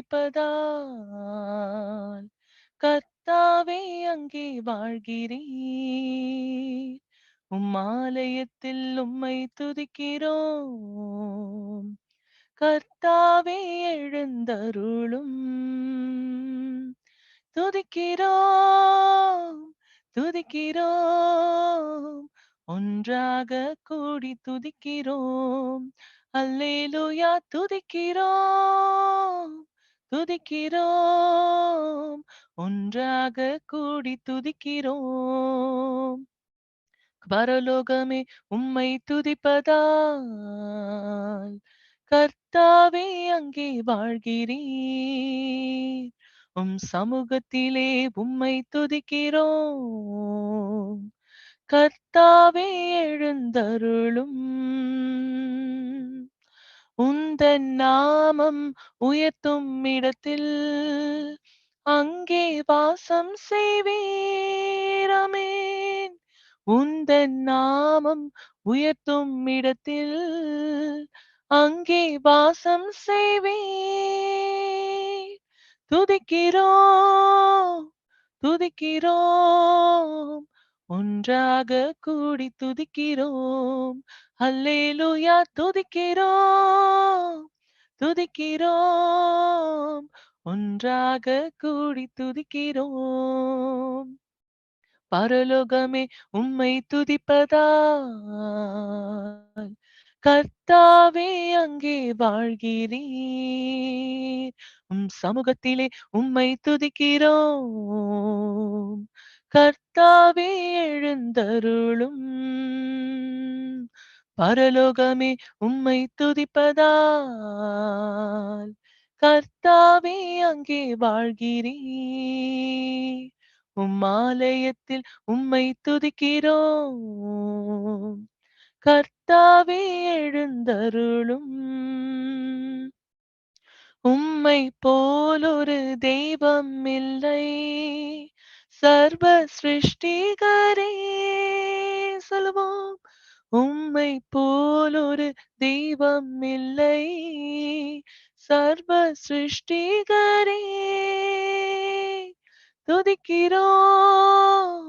துதிப்பதால் கர்த்தாவே அங்கே வாழ்கிறீர். ஆலயத்தில் உம்மை துதிக்கிறோம். கர்த்தாவே எழுந்தருளும். துதிக்கிறோம், துதிக்கிறோம், ஒன்றாக கூடி துதிக்கிறோம். அல்லேலூயா துதிக்கிறோம், துதிக்கிறோம், ஒன்றாக கூடி துதிக்கிறோம். பரலோகமே உம்மை துதிப்பதால் கர்த்தாவே அங்கே வாழ்கிறீர். சமூகத்திலே உம்மை துதிக்கிறோம். கர்த்தாவே எழுந்தருளும். உந்தன் நாமம் உயர்த்தும் இடத்தில் அங்கே வாசம் செய்வீர். ஆமென். உந்தன் நாமம் உயர்த்தும் இடத்தில் அங்கே வாசம் செய்வீர். துதிக்கிறோம், துதிக்கிறோம், ஒன்றாக கூடி துதிக்கிறோம். அல்லேலூயா துதிக்கிறோம், துதிக்கிறோம், ஒன்றாக கூடி துதிக்கிறோம். பரலோகமே உம்மை துதிப்பதால் கர்த்தாவே அங்கே வாழ்கிறீர். சமூகத்திலே உம்மை துதிக்கிறோம். கர்த்தாவே எழுந்தருளும். பரலோகமே உம்மை துதிப்பதால் கர்த்தாவே அங்கே வாழ்கிறீர். ஆலயத்தில் உம்மை துதிக்கிறோம். கர்த்தாவே எழுந்தருளும். உம்மை போலொரு தெய்வம் இல்லை, சர்வ சிருஷ்டிகரே. சொல்லுவோம். உம்மை போலொரு தெய்வம் இல்லை, சர்வ சிருஷ்டிகரே. துதிக்கிறோம்,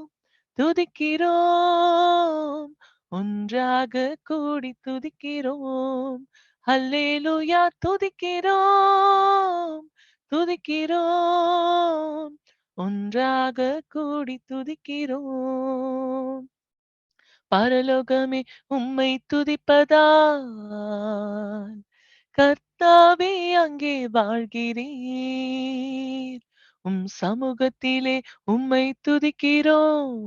துதிக்கிறோம், ஒன்றாக கூடி துதிக்கிறோம். அல்லேலூயா துதிக்கிறோம், துதிக்கிறோம், ஒன்றாக கூடி துதிக்கிறோம். பரலோகமே உம்மை துதிப்பதால் கர்த்தாவே அங்கே வாழ்கிறீர். சமூகத்திலே உம்மை துதிக்கிறோம்.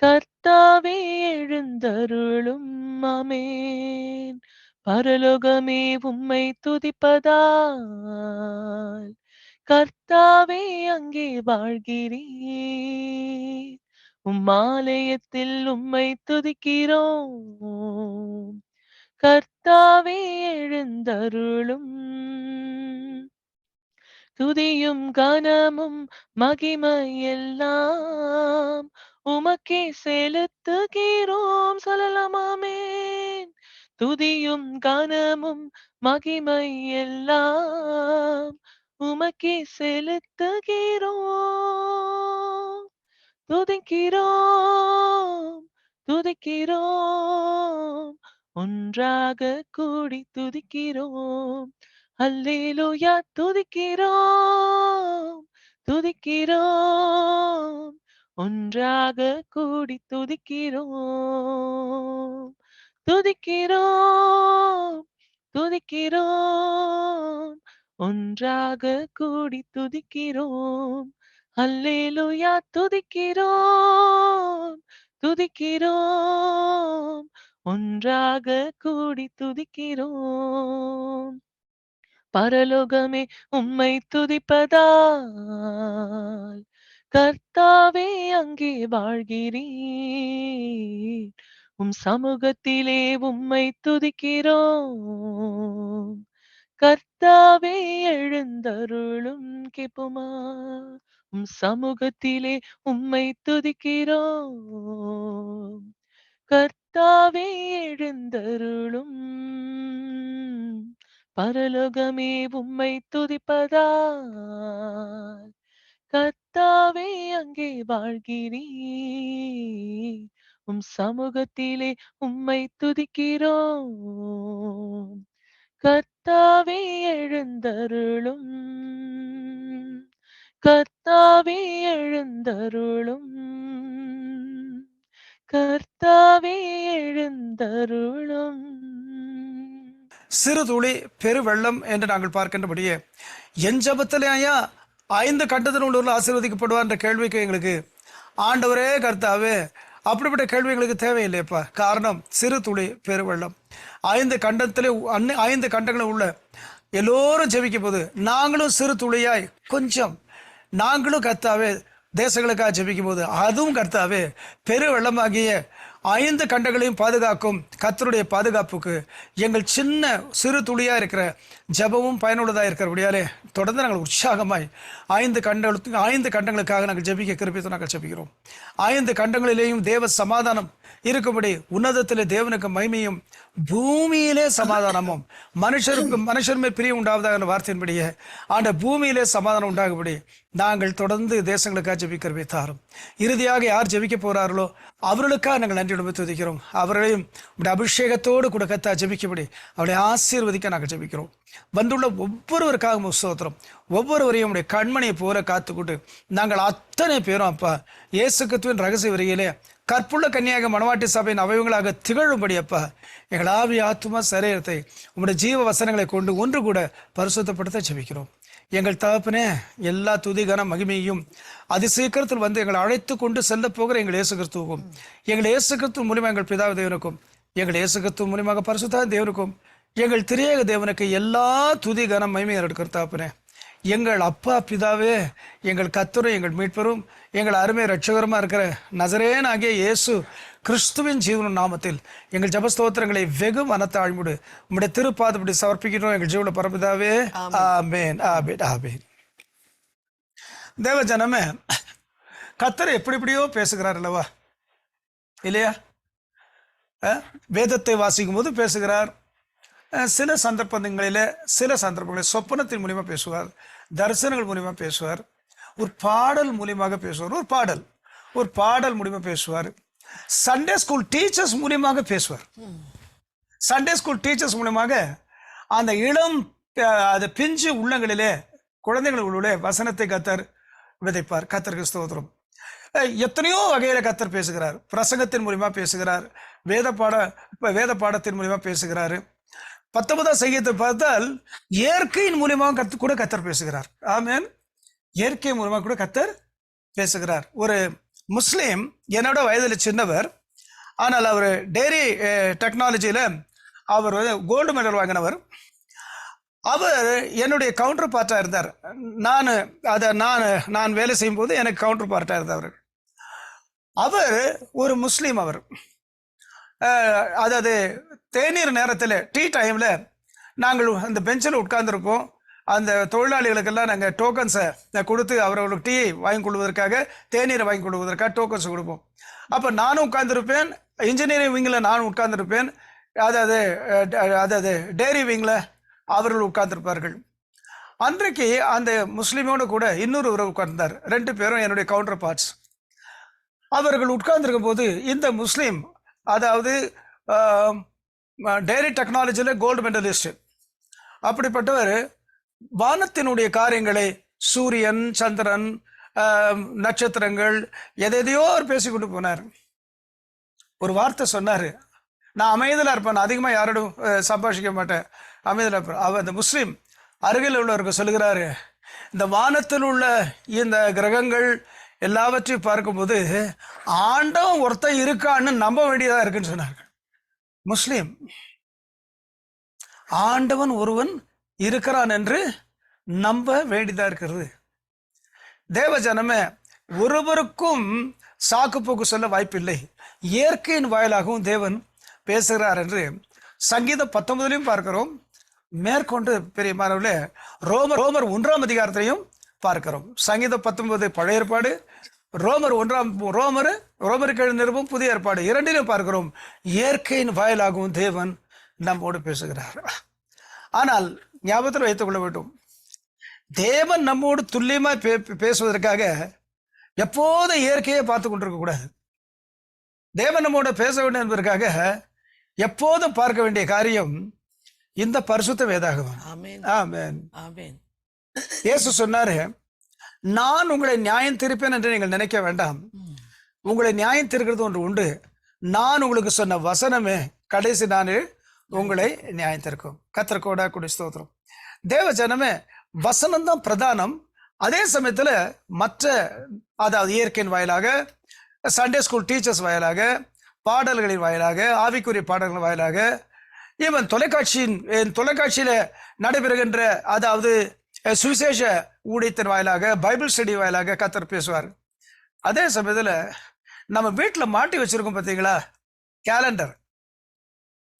கர்த்தாவே எழுந்தருளும். ஆமென். பரலோகமே உம்மை துதிப்பதால் கர்த்தாவே அங்கே வாழ்கிறீர். ஆலயத்தில் உம்மை துதிக்கிறோம். கர்த்தாவே எழுந்தருளும். துதியும் கனமும் மகிமையெல்லாம் உமக்கே செலுத்துகிறோம். சொல்லலாம். ஆமென். துதியும் கனமும் மகிமையெல்லாம் உமக்கே செலுத்துகிறோம். துதிக்கிறோம், துதிக்கிறோம், ஒன்றாக கூடி துதிக்கிறோம். அல்லேலூயா துதிக்கிறோம், துதிக்கிறோம், ஒன்றாக கூடி துதிக்கிறோம். துதிக்கிறோம், துதிக்கிறோம், ஒன்றாக கூடி துதிக்கிறோம். அல்லேலூயா துதிக்கிறோம், துதிக்கிறோம், ஒன்றாக கூடி துதிக்கிறோம். பரலோகமே உம்மை துதிப்பதால் கர்த்தாவே அங்கே வாழ்கிறீர். சமூகத்திலே உம்மை துதிக்கிறோம். கர்த்தாவே எழுந்தருளும். கேட்போமா? சமூகத்திலே உம்மை துதிக்கிறோம். கர்த்தாவே எழுந்தருளும். பரலோகமே உம்மை துதிப்பதால் கர்த்தாவே அங்கே வாழ்கிறீர். உம் சமூகத்திலே உம்மை துதிக்கிறோம். கர்த்தாவே எழுந்தருளும். கர்த்தாவே எழுந்தருளும். கர்த்தாவே எழுந்தருளும். சிறு துளி பெருவெள்ளம் என்று நாங்கள் பார்க்கின்றபடியே என் ஜபத்திலேயா 5 கண்டத்தின் உள்ள ஆசீர்வதிக்கப்படுவார் என்ற கேள்விக்கு எங்களுக்கு ஆண்டவரே கர்த்தாவே அப்படிப்பட்ட கேள்வி எங்களுக்கு தேவையில்லையப்பா. காரணம் சிறு துளி பெருவெள்ளம். 5 கண்டத்திலே 5 கண்டங்களும் உள்ள எல்லோரும் ஜெபிக்கும் போது நாங்களும் சிறு துளியாய் கொஞ்சம் நாங்களும் கர்த்தாவே தேசங்களுக்காக ஜெபிக்கும் போது அதுவும் கர்த்தாவே பெரு வெள்ளமாகிய 5 கண்டங்களையும் பாதுகாக்கும் கர்த்தருடைய பாதுகாப்புக்கு எங்கள் சின்ன சிறு துளியாக இருக்கிற ஜெபமும் பயனுள்ளதாக இருக்கிறபடியாலே தொடர்ந்து நாங்கள் உற்சாகமாய் 5 கண்டங்களுக்காக நாங்கள் ஜெபிக்க கிருபித்து நாங்கள் ஜெபிக்கிறோம். 5 கண்டங்களிலேயும் தேவ சமாதானம் இருக்கும்படி உன்னதத்திலே தேவனுக்கு மகிமையும் பூமியிலே சமாதானமும் மனுஷர் மேல் பிரியம் உண்டாவதாக வார்த்தையின்படியே ஆண்ட பூமியிலே சமாதானம் உண்டாகும்படி நாங்கள் தொடர்ந்து தேசங்களுக்காக ஜெபிக்கிறவை தாரும். இறுதியாக யார் ஜெபிக்க போறார்களோ அவர்களுக்காக நாங்கள் நன்றியுடன் துதிக்கிறோம். அவர்களையும் அபிஷேகத்தோடு கூட கத்தா ஜெபிக்கும்படி அவளை ஆசீர்வதிக்க நாங்கள் ஜெபிக்கிறோம். வந்துள்ள ஒவ்வொருவருக்காக ஸ்தோத்திரம். ஒவ்வொருவரையும் உடைய கண்மணியை போல காத்துக்கொண்டு நாங்கள் அத்தனை பேரும் அப்பா இயேசு கிறிஸ்துவின் ரகசிய வரியிலே கற்புள்ள கன்னியாக மணவாட்டி சபையின் அவயவங்களாக திகழும்படி அப்பா எங்கள் ஆவி ஆத்துமா சரீரத்தை உங்களுடைய ஜீவ வசனங்களை கொண்டு ஒன்று கூட பரிசுத்தப்படுத்த ஜெபிக்கிறோம். எங்கள் தகப்பனே எல்லா துதிகன மகிமையும் அதிசீக்கிரத்தில் வந்து எங்களை அழைத்து கொண்டு செல்ல போகிற எங்கள் இயேசு கிறிஸ்துவுக்கும் எங்கள் இயேசு கிறிஸ்து மூலியமாக எங்கள் பிதாவு தேவனுக்கும் எங்கள் இயேசு கிறிஸ்து மூலியமாக பரிசுத்த தேவனுக்கும் எங்கள் திரியேக தேவனுக்கு எல்லா துதிகன மகிமையை எடுக்கிற தகப்பனே எங்கள் அப்பா பிதாவே எங்கள் கர்த்தரும் எங்கள் மீட்பரும் எங்கள் அருமை ரட்சகரமாக இருக்கிற நசரேன் ஆகிய இயேசு கிறிஸ்துவின் ஜீவன நாமத்தில் எங்கள் ஜபஸ்தோத்திரங்களை வெகு மனத்தாழ்முடு உம்முடைய திருப்பாதப்படி சமர்ப்பிக்கிறோம் எங்கள் ஜீவன பரபிதாவே. ஆமேன் ஆமேன் ஆமேன். தேவ ஜனமே, கர்த்தர் எப்படியோ பேசுகிறார் அல்லவா இல்லையா? வேதத்தை வாசிக்கும் போது பேசுகிறார். சில சந்தர்ப்பங்களில் சொப்பனத்தின் மூலியமாக பேசுவார், தரிசனங்கள் மூலியமாக பேசுவார், ஒரு பாடல் மூலியமாக பேசுவார், ஒரு பாடல் மூலியமாக பேசுவார், சண்டே ஸ்கூல் டீச்சர்ஸ் மூலியமாக பேசுவார். சண்டே ஸ்கூல் டீச்சர்ஸ் மூலியமாக அந்த இளம் அது பிஞ்சு உள்ளங்களிலே குழந்தைகளுடைய வசனத்தை கத்தர் விதைப்பார். கத்தருக்கு ஸ்தோத்திரம். எத்தனையோ வகையில கத்தர் பேசுகிறார். பிரசங்கத்தின் மூலியமா பேசுகிறார், வேத பாடத்தின் மூலியமா பேசுகிறாரு. 19ஆம் சங்கீதத்தை பார்த்தால் இயற்கையின் மூலியமாக கூட கத்தர் பேசுகிறார். ஆமேன். இயற்கை மூலமாக கூட கத்தர் பேசுகிறார். ஒரு முஸ்லீம் என்னோட வயதில் சின்னவர், ஆனால் அவர் டெய்ரி டெக்னாலஜியில் அவர் கோல்டு மெடல் வாங்கினவர். அவர் என்னுடைய கவுண்டர் பார்ட்டாக இருந்தார். நான் வேலை செய்யும் போது எனக்கு கவுண்டர் பார்ட்டாக இருந்தவர். அவர் ஒரு முஸ்லீம். அவர் அதாவது தேநீர் நேரத்தில் டீ டைமில் நாங்கள் அந்த பெஞ்சில் உட்கார்ந்துருப்போம். அந்த தொழிலாளிகளுக்கெல்லாம் நாங்கள் டோக்கன்ஸை கொடுத்து அவர்களுக்கு டீயை வாங்கி கொள்வதற்காக, தேநீரை வாங்கி கொள்வதற்காக டோக்கன்ஸ் கொடுப்போம். அப்போ நானும் உட்கார்ந்துருப்பேன், இன்ஜினியரிங் விங்கில் நானும் உட்கார்ந்துருப்பேன், அதாவது டெய்ரி விங்கில் அவர்கள் உட்கார்ந்துருப்பார்கள். அன்றைக்கு அந்த முஸ்லீமோடு கூட இன்னொரு உறவு உட்கார்ந்தார். 2 பேரும் என்னுடைய கவுண்டர் பார்ட்ஸ். அவர்கள் உட்கார்ந்துருக்கும் போது இந்த முஸ்லீம், அதாவது டெய்ரி டெக்னாலஜியில் கோல்டு மெடலிஸ்ட், அப்படிப்பட்டவர் வானத்தினுடைய காரியங்களை, சூரியன், சந்திரன், நட்சத்திரங்கள் எதையோ அவர் பேசிக்கொண்டு போனார். ஒரு வார்த்தை சொன்னார், நான் அமைதியாக இருப்பேன், நான் அதிகமாக யாரோடும் சம்பாஷிக்க மாட்டேன், அமைதியாக இருப்பேன். அவர் அந்த முஸ்லீம் அருகில் உள்ளவருக்கு சொல்லுகிறாரு, இந்த வானத்தில் உள்ள இந்த கிரகங்கள் எல்லாவற்றையும் பார்க்கும்போது ஆண்டவன் ஒருத்தன் இருக்கான்னு நம்ப வேண்டியதாக இருக்குன்னு சொன்னார்கள். முஸ்லீம், ஆண்டவன் ஒருவன் இருக்கிறான் என்று நம்ப வேண்டியதா இருக்கிறது. தேவ ஜனமே, ஒருவருக்கும் சாக்கு போக்கு சொல்ல வாய்ப்பில்லை. இயற்கையின் வாயிலாகவும் தேவன் பேசுகிறார் என்று சங்கீதம் 19 பார்க்கிறோம். மேற்கொண்டு பெரிய மாணவர்களே ரோமர் 1ஆம் அதிகாரத்தையும் பார்க்கிறோம். சங்கீதம் 19 பழைய ஏற்பாடு, ரோமருக்கு நிருபம் புதிய ஏற்பாடு, 2லும் பார்க்கிறோம். இயற்கையின் வாயிலாகவும் தேவன் நம்மோடு பேசுகிறார். ஆனால் ஞாபகத்தில் வைத்துக் கொள்ள வேண்டும், தேவன் நம்மோடு துல்லியமாய் பேசுவதற்காக எப்போதும் இயற்கையை பார்த்து கொண்டிருக்க கூடாது. தேவன் நம்மோட பேச வேண்டும் என்பதற்காக எப்போதும் பார்க்க வேண்டிய காரியம் இந்த பரிசுத்த வேதாகமம். ஆமென். இயேசு சொன்னாரு, நான் உங்களை நியாயம் தீர்ப்பேன் என்று நீங்கள் நினைக்க வேண்டாம். உங்களை நியாயம் தீர்க்கிறது ஒன்று உண்டு. நான் உங்களுக்கு சொன்ன வசனமே கடைசி நாளில் உங்களை நியாயம் தீர்க்கும். கர்த்தர் கோடா கொடி ஸ்தோத்திரம். தேவ ஜனமே, வசனம் தான் பிரதானம். அதே சமயத்துல மற்ற, அதாவது இயற்கையின் வாயிலாக, சண்டே ஸ்கூல் டீச்சர்ஸ் வாயிலாக, பாடல்களின் வாயிலாக, ஆவிக்குரிய பாடல்கள் வாயிலாக, ஈவன் தொலைக்காட்சியில நடைபெறுகின்ற, அதாவது சுவிசேஷ ஊழியத்தின் வாயிலாக, பைபிள் ஸ்டடி வாயிலாக கர்த்தர் பேசுவார். அதே சமயத்துல நம்ம வீட்டுல மாட்டி வச்சிருக்கோம் பார்த்தீங்களா கேலண்டர்.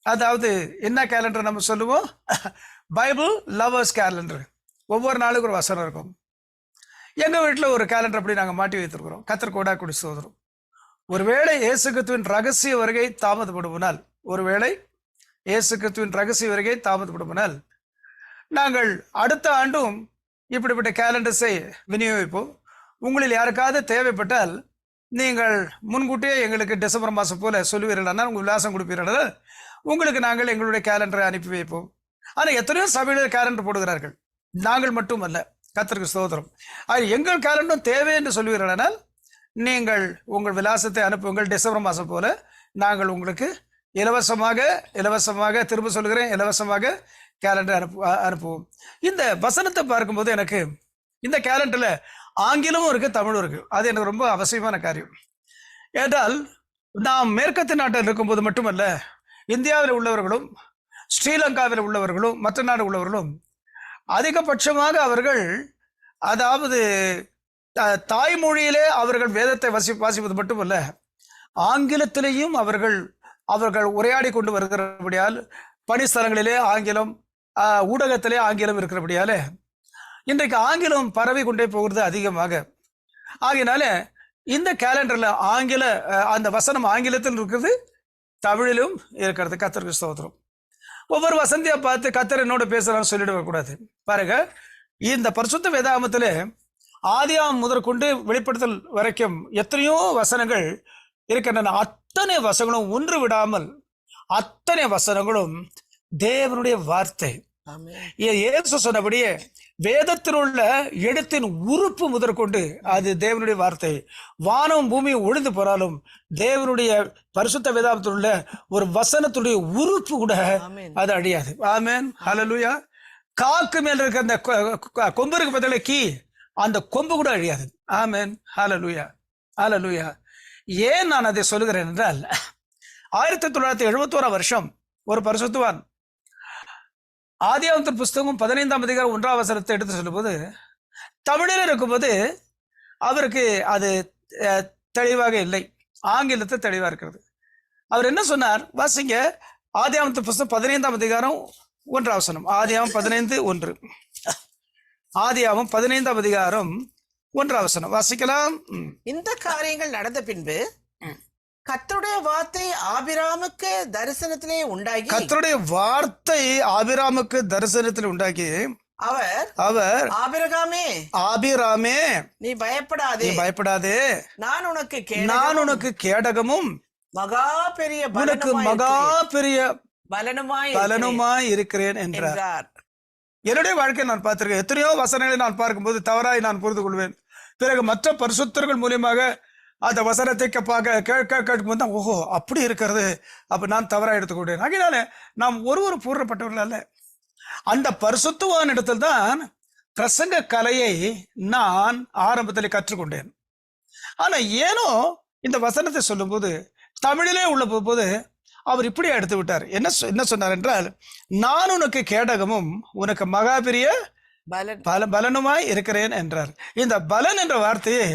அதாவது என்ன கேலண்டர் நம்ம சொல்லுவோம்? Bible lovers calendar. ஒவ்வொரு நாளுக்கு ஒரு வசனம் இருக்கும். எங்க வீட்டுல ஒரு கேலண்டர் அப்படி நாங்க மாட்டி வைத்திருக்கிறோம். கர்த்தர் கோடா கொடி ஸ்தோத்திரம். ஒருவேளை இயேசு கிறிஸ்துவின் ரகசிய வருகை தாமதப்படுமானால், ஒருவேளை இயேசு கிறிஸ்துவின் ரகசிய வருகை தாமதப்படுமானால், நாங்கள் அடுத்த ஆண்டும் இப்படிப்பட்ட கேலண்டர்ஸை விநியோகிப்போம். உங்களில் யாருக்காவது தேவைப்பட்டால் நீங்கள் முன்கூட்டியே எங்களுக்கு டிசம்பர் மாதம் போல சொல்லுவீர்கள், உங்கள் விலாசம் கொடுப்பீர்கள், உங்களுக்கு நாங்கள் எங்களுடைய கேலண்டரை அனுப்பி வைப்போம். ஆனால் எத்தனையோ சபையில் கேலண்டர் போடுகிறார்கள். நாங்கள் மட்டும் அல்ல, கர்த்தருக்கு ஸ்தோத்திரம். அது எங்கள் கேலண்டரும் தேவை என்று சொல்லுவீர்களானால் நீங்கள் உங்கள் விலாசத்தை அனுப்புங்கள். டிசம்பர் மாதம் போல நாங்கள் உங்களுக்கு இலவசமாக திரும்ப சொல்கிறேன், இலவசமாக கேலண்டர் அனுப்புவோம். இந்த வசனத்தை பார்க்கும்போது எனக்கு இந்த கேலண்டர்ல ஆங்கிலமும் இருக்கு, தமிழும் இருக்கு. அது எனக்கு ரொம்ப அவசியமான காரியம். ஏன்றால் நாம் மேற்கத்திய நாட்டில் இருக்கும்போது மட்டுமல்ல, இந்தியாவில் உள்ளவர்களும், ஸ்ரீலங்காவில் உள்ளவர்களும், மற்ற நாடு உள்ளவர்களும் அதிகபட்சமாக அவர்கள், அதாவது தாய்மொழியிலே அவர்கள் வேதத்தை வாசிப்பது மட்டுமல்ல, ஆங்கிலத்திலேயும் அவர்கள் உரையாடி கொண்டு வருகிறபடியால், பணிஸ்தலங்களிலே ஆங்கிலம், ஊடகத்திலே ஆங்கிலம் இருக்கிறபடியால இன்றைக்கு ஆங்கிலம் பரவி கொண்டே போகிறது அதிகமாக. ஆகினால இந்த கேலண்டர்ல அந்த வசனம் ஆங்கிலத்தில் இருக்கிறது, தமிழிலும் இருக்கிறது. கர்த்தருக்கு ஸ்தோத்திரம். ஒவ்வொரு வசந்தியா பார்த்து கர்த்தர் என்னோட பேசுறான்னு சொல்லிட்டு வரக்கூடாது. பாருங்க, இந்த பரிசுத்த வேதாகமத்திலே ஆதியாம் முதற்கொண்டு வெளிப்படுத்தல் வரைக்கும் எத்தனையோ வசனங்கள் இருக்கின்றன. அத்தனை வசனங்களும் ஒன்று விடாமல், அத்தனை வசனங்களும் தேவனுடைய வார்த்தை. இயேசு சொன்னபடியே வேதத்தில் உள்ள எழுத்தின் உறுப்பு முதற்கொண்டு அது தேவனுடைய வார்த்தை. வானம் பூமி ஒழிந்து போறாலும் தேவனுடைய பரிசுத்த வேதாகமத்தில் உள்ள ஒரு வசனத்துடைய உறுப்பு கூட அது அழியாது. ஆமென், ஹல்லேலூயா. காக்கு மேல் இருக்க அந்த கொம்பருக்கு பதில கீ, அந்த கொம்பு கூட அழியாது. ஆமென், ஹல்லேலூயா, ஹல்லேலூயா. ஏன் நான் அதை சொல்லுகிறேன் என்றால், 1971 வருஷம் ஒரு பரிசுத்தவான் ஆதியாகமத்தின் புஸ்தகம் 15ஆம் அதிகாரம் 1ஆம் வசனத்தை எடுத்து சொல்லும்போது, தமிழில் இருக்கும்போது அவருக்கு அது தெளிவாக இல்லை, ஆங்கிலத்தை தெளிவா இருக்கிறது. அவர் என்ன சொன்னார்? வாசிங்க, ஆதியாகமத்தின் புஸ்தகம் 15ஆம் அதிகாரம் 1ஆம் வசனம். ஆதியாகமம் 15:1. ஆதியாகமம் 15ஆம் அதிகாரம் 1ஆம் வசனம் வாசிக்கலாம். இந்த காரியங்கள் நடந்த பின்பு கர்த்தருடைய வார்த்தை ஆபிராமுக்கு தரிசனத்திலே உண்டாகி, கர்த்தருடைய வார்த்தை ஆபிராமுக்கு தரிசனத்தில் உண்டாகி, அவர் ஆபிராமே நீ பயப்படாதே, நான் உனக்கு கேடகமும் மகா பெரிய பலனுமாய் இருக்கிறேன் என்றார். என்னுடைய வாழ்க்கையை நான் பார்த்திருக்கேன். எத்தனையோ வசனங்களை நான் பார்க்கும்போது தவறாய் நான் புரிந்து கொள்வேன். பிறகு மற்ற பரிசுத்தர்கள் மூலியமாக அந்த வசனத்தை கேட்கும்போது தான், ஓஹோ அப்படி இருக்கிறது, அப்ப நான் தவறாக எடுத்துக்கொண்டேன். ஆகினால நாம் ஒரு பூர்ணப்பட்டவர்கள் அல்ல. அந்த பரிசுத்தவான் இடத்தில் தான் பிரசங்க கலையை நான் ஆரம்பத்தில் கற்றுக்கொண்டேன். ஆனா ஏனோ இந்த வசனத்தை சொல்லும்போது தமிழிலே உள்ள போது அவர் இப்படி எடுத்து விட்டார். என்ன சொன்னார் என்றால், நான் உனக்கு கேடகமும் உனக்கு மகாபெரிய பலனுமாய் இருக்கிறேன் என்றார். இந்த பலன் என்ற வார்த்தையை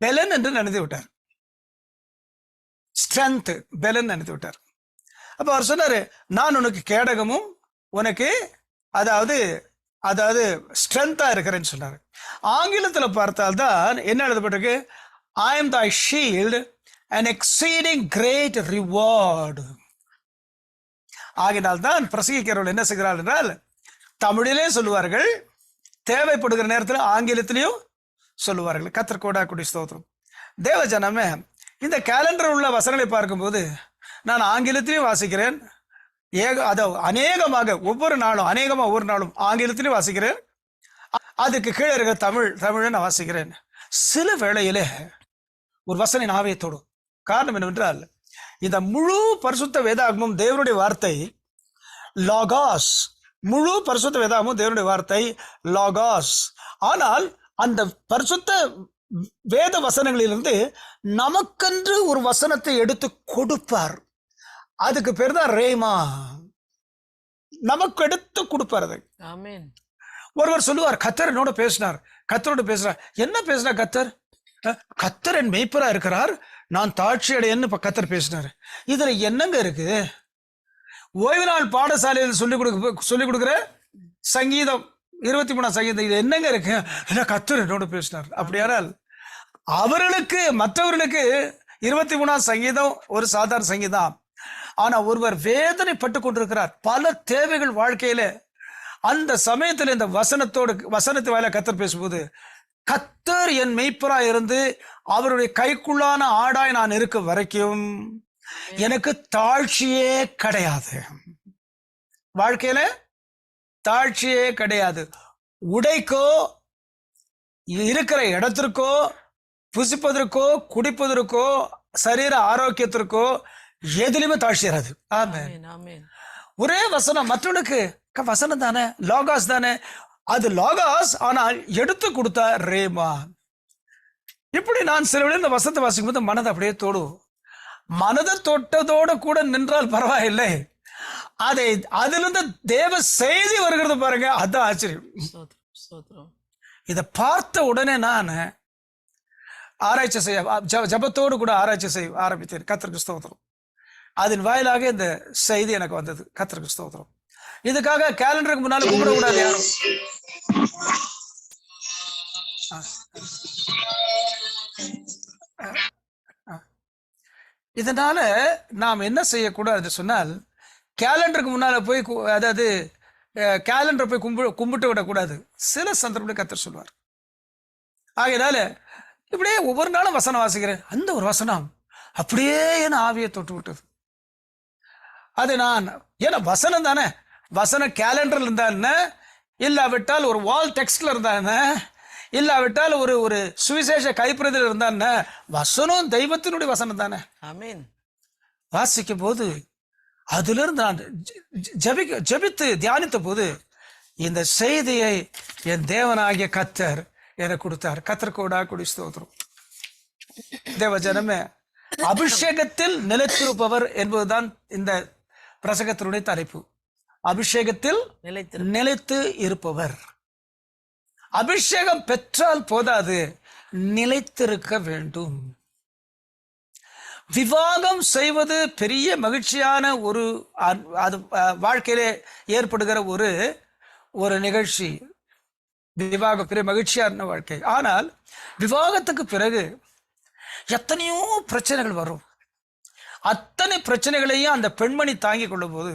பெலன் என்று நினைத்து விட்டார். ஸ்ட்ரென்த், பெலன் நினைத்து விட்டார். அப்ப அவர் சொன்னாரு, நான் உனக்கு கேடகமும் உனக்கு அதாவது ஸ்ட்ரென்த்தா இருக்கிறேன்னு சொன்னாரு. ஆங்கிலத்துல பார்த்தால்தான் என்ன எழுதப்பட்டிருக்கு? I am thy shield and exceeding great reward. ஆகினால் தான் பிரசங்கிக்கிறவர்கள் என்ன செய்கிறார்கள் என்றால், தமிழிலே சொல்லுவார்கள், தேவைப்படுகிற நேரத்தில் ஆங்கிலத்திலையும் சொல்லுவார்கள். கர்த்தர் கோடாக்குடி ஸ்தோத்திரம். தேவ ஜனமே, இந்த கேலண்டர் உள்ள வசனங்களை பார்க்கும்போது நான் ஆங்கிலத்திலையும் வாசிக்கிறேன், அநேகமாக ஒவ்வொரு நாளும் ஆங்கிலத்திலையும் வாசிக்கிறேன். அதுக்கு கீழே இருக்கிற தமிழை நான் வாசிக்கிறேன். சில வேளையிலே ஒரு வசனை நாவே தொடும். காரணம் என்னவென்றால், இந்த முழு பரிசுத்த வேதாகமும் தேவனுடைய வார்த்தை லாகாஸ். முழு பரிசுத்த வேதாகமும் தேவனுடைய வார்த்தை லாகாஸ். ஆனால் அந்த பரிசுத்த வேத வசனங்களிலிருந்து நமக்கென்று ஒரு வசனத்தை எடுத்து கொடுப்பார். அதுக்கு பேர் தான் ரேமா. நமக்கு எடுத்து கொடுப்பார். அது ஆமென். ஒருவர் சொல்லுவார், கர்த்தர் என்னோட பேசினார், கர்த்தரோட பேசுறார். என்ன பேசினார் கர்த்தர்? கர்த்தர் என் மேய்ப்பரா இருக்கிறார், நான் தாட்சி அடையன்னு கர்த்தர் பேசினார். இதுல என்னங்க இருக்கு? ஓய்வு நாள் பாடசாலையில் சொல்லிக் கொடுக்குற சங்கீதம் 23 சங்கீதம், இது என்னங்க இருக்கு? என்ன கர்த்தர் என்னோட பேசினார். அப்படியானால் அவர்களுக்கு, மற்றவர்களுக்கு 23 சங்கீதம் ஒரு சாதாரண சங்கீதம். ஆனா ஒருவர் வேதனைப்பட்டு கொண்டிருக்கிறார், பல தேவைகள் வாழ்க்கையில. அந்த சமயத்தில் இந்த வசனத்து வாயில கர்த்தர் பேசும்போது, கர்த்தர் என் மெய்ப்பரா இருந்து அவருடைய கைக்குள்ளான ஆடாய் நான் இருக்க வரைக்கும் எனக்கு தாழ்ச்சியே கிடையாது. வாழ்க்கையில தாழ்ச்சியே கிடையாது. உடைக்கோ, இருக்கிற இடத்திற்கோ, புசிப்பதற்கோ, குடிப்பதற்கோ, சரீர ஆரோக்கியத்திற்கோ எதுலையுமே தாழ்ச்சி ஏறாது. ஆமென். ஒரே வசனம், மற்றவனுக்கு வசனம் தானே, லாகாஸ் தானே, அது லாகாஸ். ஆனால் எடுத்து கொடுத்தா ரேமா. இப்படி நான் சில வேளை இந்த வசனத்தை வாசிக்கும் போது மனதை அப்படியே தொடும். மனதை தொட்டதோட கூட நின்றால் பரவாயில்லை, அதிலிருந்து தேவ செய்தி வருகிறது பாருங்க, அதான் ஆச்சரியம். இதை பார்த்த உடனே நான் ஆராய்ச்சி செய்ய, ஜபத்தோடு கூட ஆராய்ச்சி செய்ய ஆரம்பித்தேன். கர்த்தருக்கு ஸ்தோத்திரம். அதன் வாயிலாக இந்த செய்தி எனக்கு வந்தது. கர்த்தருக்கு ஸ்தோத்திரம். இதுக்காக கேலண்டருக்கு முன்னால கூப்பிடக்கூடாது யாரும். இதனால நாம் என்ன செய்யக்கூடாது சொன்னால், கேலண்டருக்கு முன்னால போய், அதாவது கேலண்டரை போய் கும்பிட்டு விடக்கூடாது. சில சந்தர்ப்பத்தில் கர்த்தர் சொல்வார். ஆகையினால இப்படியே ஒவ்வொரு நாளும் வசனம் வாசிக்கிறேன். அந்த ஒரு வசனம் அப்படியே என் ஆவியை தொட்டு விட்டது. அது நான், ஏன்னா வசனம் தானே, வசனம் கேலண்டர்ல இருந்தா என்ன, இல்லாவிட்டால் ஒரு வால் டெக்ஸ்ட்ல இருந்தா என்ன, இல்லாவிட்டால் ஒரு சுவிசேஷ கைப்பிரதியில் இருந்தா என்ன, வசனம் தெய்வத்தினுடைய வசனம் தானே. ஆமென். வாசிக்கும் போது அதிலிருந்து நான் ஜபித்து தியானித்த போது இந்த செய்தியை என் தேவனாகிய கர்த்தர் எனக்கு கொடுத்தார். கர்த்தர் கோடாக்குடி ஸ்தோத்திரம். தேவ ஜனமே, அபிஷேகத்தில் நிலைத்திருப்பவர் என்பதுதான் இந்த பிரசங்கத்தினுடைய தலைப்பு. அபிஷேகத்தில் நிலைத்து இருப்பவர். அபிஷேகம் பெற்றால் போதாது, நிலைத்திருக்க வேண்டும். விவாகம் செய்வது பெரிய மகிழ்ச்சியான ஒரு, அது வாழ்க்கையிலே ஏற்படுகிற ஒரு நிகழ்ச்சி. விவாகம் பெரிய மகிழ்ச்சியான வாழ்க்கை. ஆனால் விவாகத்துக்கு பிறகு எத்தனையோ பிரச்சனைகள் வரும். அத்தனை பிரச்சனைகளையும் அந்த பெண்மணி தாங்கி கொள்ளும் போது,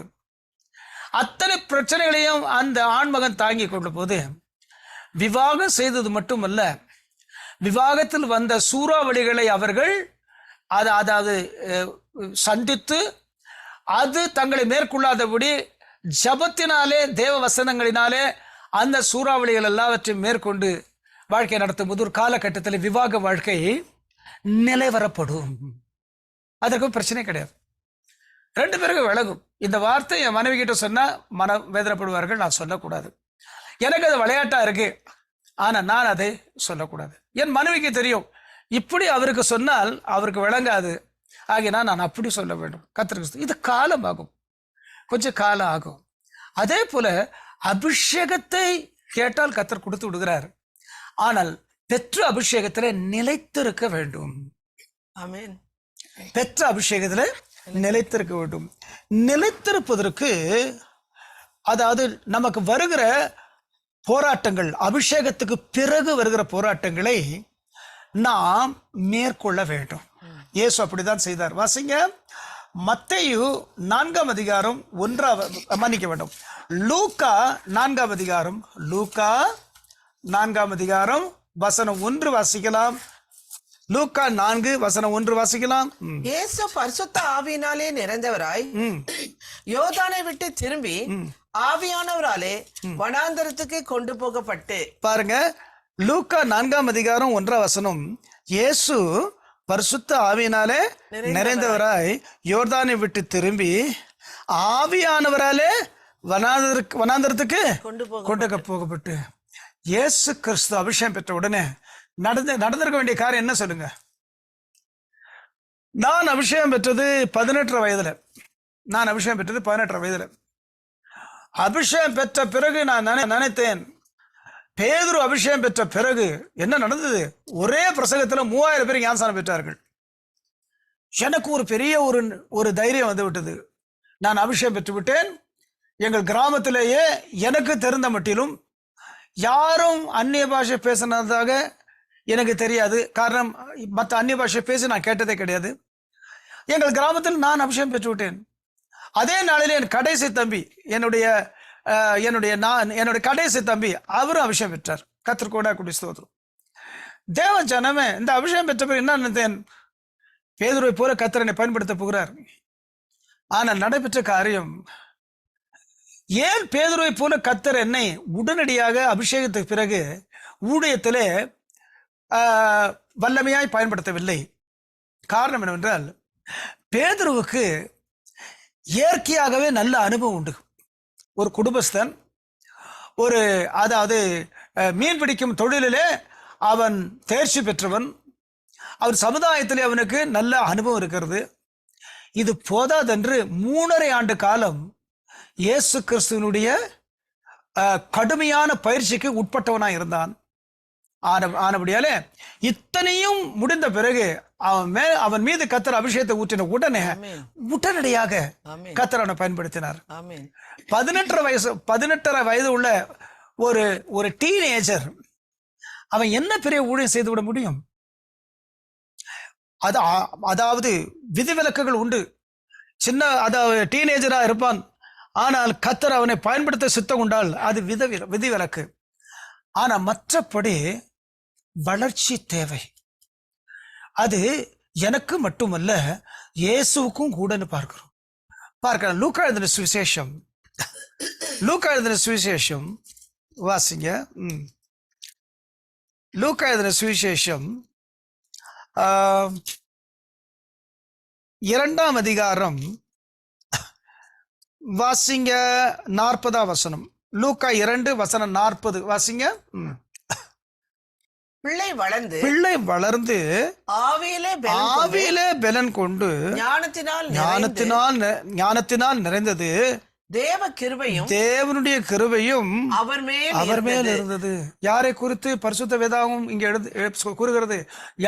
அத்தனை பிரச்சனைகளையும் அந்த ஆண்மகன் தாங்கி கொள்ளும் போது, விவாகம் செய்தது மட்டுமல்ல, விவாகத்தில் வந்த சூறாவளிகளை அவர்கள் அதாவது சந்தித்து, அது தங்களை மேற்கொள்ளாதபடி ஜபத்தினாலே, தேவ வசனங்களினாலே அந்த சூறாவளிகள் எல்லாவற்றையும் மேற்கொண்டு வாழ்க்கை நடத்தும் போது ஒரு காலகட்டத்தில் விவாக வாழ்க்கை நிலைவரப்படும். அதற்கு பிரச்சனை கிடையாது. 2 பேருக்கு விலகும். இந்த வார்த்தை என் மனைவி கிட்ட சொன்னா மன வேதனைப்படுவார்கள். நான் சொல்லக்கூடாது. எனக்கு அது விளையாட்டா இருக்கு, ஆனா நான் அதை சொல்லக்கூடாது. என் மனைவிக்கு தெரியும், இப்படி அவருக்கு சொன்னால் அவருக்கு விளங்காது, ஆகினா நான் அப்படி சொல்ல வேண்டும். கர்த்தருக்கு இது காலம் ஆகும், கொஞ்சம் காலம் ஆகும். அதே போல அபிஷேகத்தை கேட்டால் கர்த்தர் கொடுத்து விடுகிறார். ஆனால் பெற்ற அபிஷேகத்திலே நிலைத்திருக்க வேண்டும். ஆமென். பெற்ற அபிஷேகத்திலே நிலைத்திருக்க வேண்டும். நிலைத்திருப்பதற்கு, அதாவது நமக்கு வருகிற போராட்டங்கள், அபிஷேகத்துக்கு பிறகு வருகிற போராட்டங்களை நாம் மேற்கொள்ள வேண்டும். இயேசு அப்படிதான் செய்தார். வாசிங்க, மத்தேயு 4 அதிகாரம் 1, மன்னிக்க வேண்டும், லூக்கா 4ஆம் அதிகாரம், லூக்கா 4ஆம் அதிகாரம் வசனம் 1 வாசிக்கலாம். லூக்கா 4 வசனம் 1 வாசிக்கலாம். இயேசு பரிசுத்த ஆவியினாலே நிறைந்தவராய் யோர்தானை விட்டு திரும்பி ஆவியானவராலே வனாந்தரத்துக்கு கொண்டு போகப்பட்டு. பாருங்க, லூக்கா 4ஆம் அதிகாரம் 1ஆம் வசனம், இயேசு பரிசுத்த ஆவியினாலே நிறைந்தவராய் யோர்தானை விட்டு திரும்பி ஆவியானவராலே வனாந்தரத்துக்கு கொண்டு போகப்பட்டு. இயேசு கிறிஸ்து அபிஷேகம் பெற்ற உடனே நடந்திருக்க வேண்டிய காரியம் என்ன சொல்லுங்க? நான் அபிஷேகம் பெற்றது 18 வயதுல. நான் அபிஷேகம் பெற்றது 18 வயதுல. அபிஷேகம் பெற்ற பிறகு நான் நினைத்தேன், பேதுரு அபிஷேகம் பெற்ற பிறகு என்ன நடந்தது? ஒரே பிரசங்கத்துல 3000 பேர் ஞானஸ்நானம் பெற்றார்கள். எனக்கு ஒரு பெரிய ஒரு தைரியம் வந்து விட்டது. நான் அபிஷேகம் பெற்று விட்டேன். எங்கள் கிராமத்திலேயே எனக்கு தெரிந்த மட்டிலும் யாரும் அந்நிய பாஷை பேசினதாக எனக்கு தெரியாது. காரணம், மற்ற அந்நிய பாஷை பேசி நான் கேட்டதே கிடையாது. எங்கள் கிராமத்தில் நான் அபிஷேகம் பெற்று விட்டேன். அதே நாளில் என் கடைசி தம்பி, என்னுடைய கடைசி தம்பி, அவரும் அபிஷேகம் பெற்றார். கர்த்தர் கூட கூடி ஸ்தோத்திரம். தேவ ஜனமே, இந்த அபிஷேகம் பெற்ற பிறகு என்ன நினைத்தேன்? பேதுருவை போல கர்த்தர் என்னை பயன்படுத்த போகிறார். ஆனால் நடைபெற்ற காரியம், ஏன் பேதுருவை போல கர்த்தர் என்னை உடனடியாக அபிஷேகத்துக்கு பிறகு ஊழியத்திலே வல்லமையாய் பயன்படுத்தவில்லை? காரணம் என்னவென்றால், பேதுருவுக்கு இயற்கையாகவே நல்ல அனுபவம் உண்டு. ஒரு குடும்பஸ்தன், அதாவது மீன் பிடிக்கும் தொழிலிலே அவன் தேர்ச்சி பெற்றவன். அவர் சமுதாயத்திலே அவனுக்கு நல்ல அனுபவம் இருக்கிறது. இது போதாதென்று 3.5 ஆண்டு காலம் இயேசு கிறிஸ்துவனுடைய கடுமையான பயிற்சிக்கு உட்பட்டவனாய் இருந்தான். ஆனபடியாலே இத்தனையும் முடிந்த பிறகு அவன் மீது கர்த்தர் அபிஷேகத்தை ஊற்றின உடனடியாக கர்த்தர் அவனை பயன்படுத்தினார். 18 வயது உள்ள ஒரு டீனேஜர், அவன் என்ன பெரிய ஊழியம் செய்து விட முடியும்? அதாவது விதிவிலக்குகள் உண்டு. அதாவது டீனேஜரா இருப்பான். ஆனால் கர்த்தர் அவனை பயன்படுத்த சித்தம் உண்டால் அது விதிவிலக்கு. ஆனா மற்றபடி வளர்ச்சி தேவை. அது எனக்கு மட்டுமல்ல, இயேசுவுக்கும் கூடன்னு பார்க்கலாம். லூக்கா எழுதின சுவிசேஷம் வாசிங்க. லூக்கா எழுதின சுவிசேஷம் 2ஆம் அதிகாரம் வாசிங்க 40ஆம் வசனம். லூக்கா 2 வசனம் 40 வாசிங்க. பிள்ளை வளர்ந்து ஆவியிலே பெலன் கொண்டு ஞானத்தினால் நிறைந்தது. தேவனுடைய கிருபையும் அவர் மேல் இருந்தது. யாரை குறித்து பரிசுத்த வேதாகம் இங்க கூறுகிறது?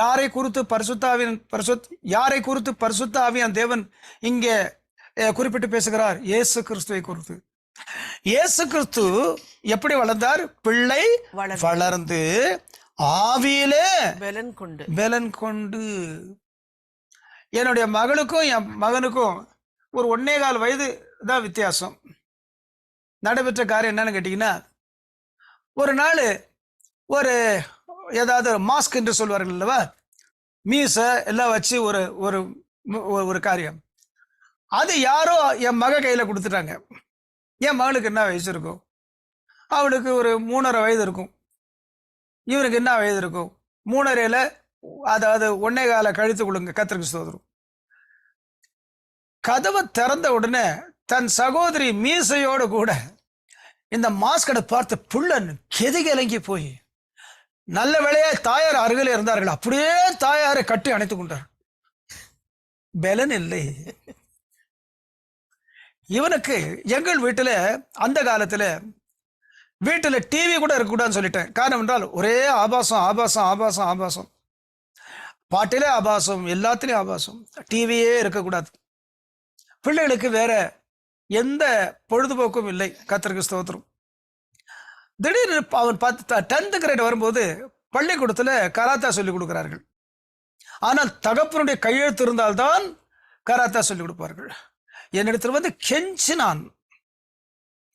யாரை குறித்து பரிசுத்த ஆவியான் தேவன் இங்கே குறிப்பிட்டு பேசுகிறார்? இயேசு கிறிஸ்துவை குறித்து. இயேசு கிறிஸ்து எப்படி வளர்ந்தார்? பிள்ளை வளர்ந்து ஆவியிலே பெலன் கொண்டு. என்னுடைய மகளுக்கும் என் மகனுக்கும் ஒரு 1.25 வயது தான் வித்தியாசம். நடைபெற்ற காரியம் என்னன்னு கேட்டீங்கன்னா, ஒரு நாள் ஏதாவது மாஸ்க் என்று சொல்வார்கள் அல்லவா, மீச எல்லாம் வச்சு ஒரு காரியம், அது யாரோ என் மக கையில கொடுத்துட்டாங்க. என் மகளுக்கு என்ன வயசு இருக்கும்? அவளுக்கு ஒரு 3.5 வயது இருக்கும். இவனுக்கு என்ன வயது இருக்கும்? 3.5 அதாவது 1.25 கழித்து கொடுங்க. கர்த்தருக்கு ஸ்தோத்திரம். கதவை திறந்த உடனே தன் சகோதரி மீசையோடு கூட இந்த மாஸ்கடை பார்த்து புள்ளன் கெதிகலங்கி போய், நல்ல வேளையா தாயார் அருகில் இருந்தார்கள், அப்படியே தாயாரை கட்டி அணைத்துக் கொண்டார். பெலன் இல்லை இவனுக்கு. எங்கள் வீட்டுல அந்த காலத்துல வீட்டுல டிவி கூட இருக்கக்கூடாதுன்னு சொல்லிட்டேன். காரணம் என்றால் ஒரே ஆபாசம். பாட்டிலே ஆபாசம், எல்லாத்திலையும் ஆபாசம். டிவியே இருக்கக்கூடாது. பிள்ளைகளுக்கு வேற எந்த பொழுதுபோக்கும் இல்லை. கர்த்தருக்கு ஸ்தோத்திரம். திடீர்னு அவன் 10th கிரேட் வரும்போது பள்ளிக்கூடத்துல கராத்தா சொல்லிக் கொடுக்கிறார்கள். ஆனால் தகப்பனுடைய கையெழுத்து இருந்தால்தான் கராத்தா சொல்லிக் கொடுப்பார்கள். என்னிடத்தில் வந்து கெஞ்சினான்,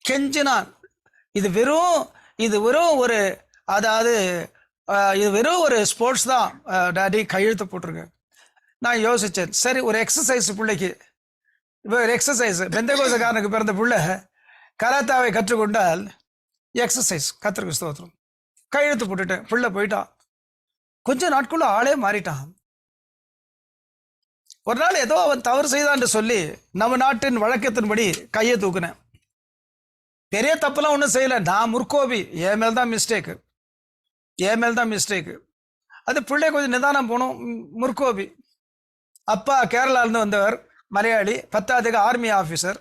கெஞ்சினான். இது வெறும் ஒரு, அதாவது இது வெறும் ஒரு ஸ்போர்ட்ஸ் தான் டாடி, கையெழுத்து போட்டுருங்க. நான் யோசிச்சேன், சரி ஒரு எக்ஸசைஸ் பிள்ளைக்கு, இப்போ ஒரு எக்ஸசைஸ், பெந்தகோசக்காரனுக்கு பிறந்த பிள்ளை கராத்தாவை கற்றுக்கொண்டால் எக்ஸசைஸ், கத்திரிக்கு ஸ்தோத்திரம். கையெழுத்து போட்டுட்டேன், பிள்ளை போயிட்டான். கொஞ்ச நாட்குள்ள ஆளே மாறிட்டான். ஒரு நாள் ஏதோ அவன் தவறு செய்தான்னு சொல்லி நம்ம நாட்டின் வழக்கத்தின்படி கையை தூக்குனேன். பெரிய தப்புலாம் ஒன்றும் செய்யல, நான் முற்கோபி, என் மேல் தான் மிஸ்டேக்கு. அது பிள்ளை கொஞ்சம் நிதானம் போகணும். முற்கோபி. அப்பா கேரளாவிலேருந்து வந்தவர், மலையாளி, 10வது ஆர்மி ஆஃபீஸர்.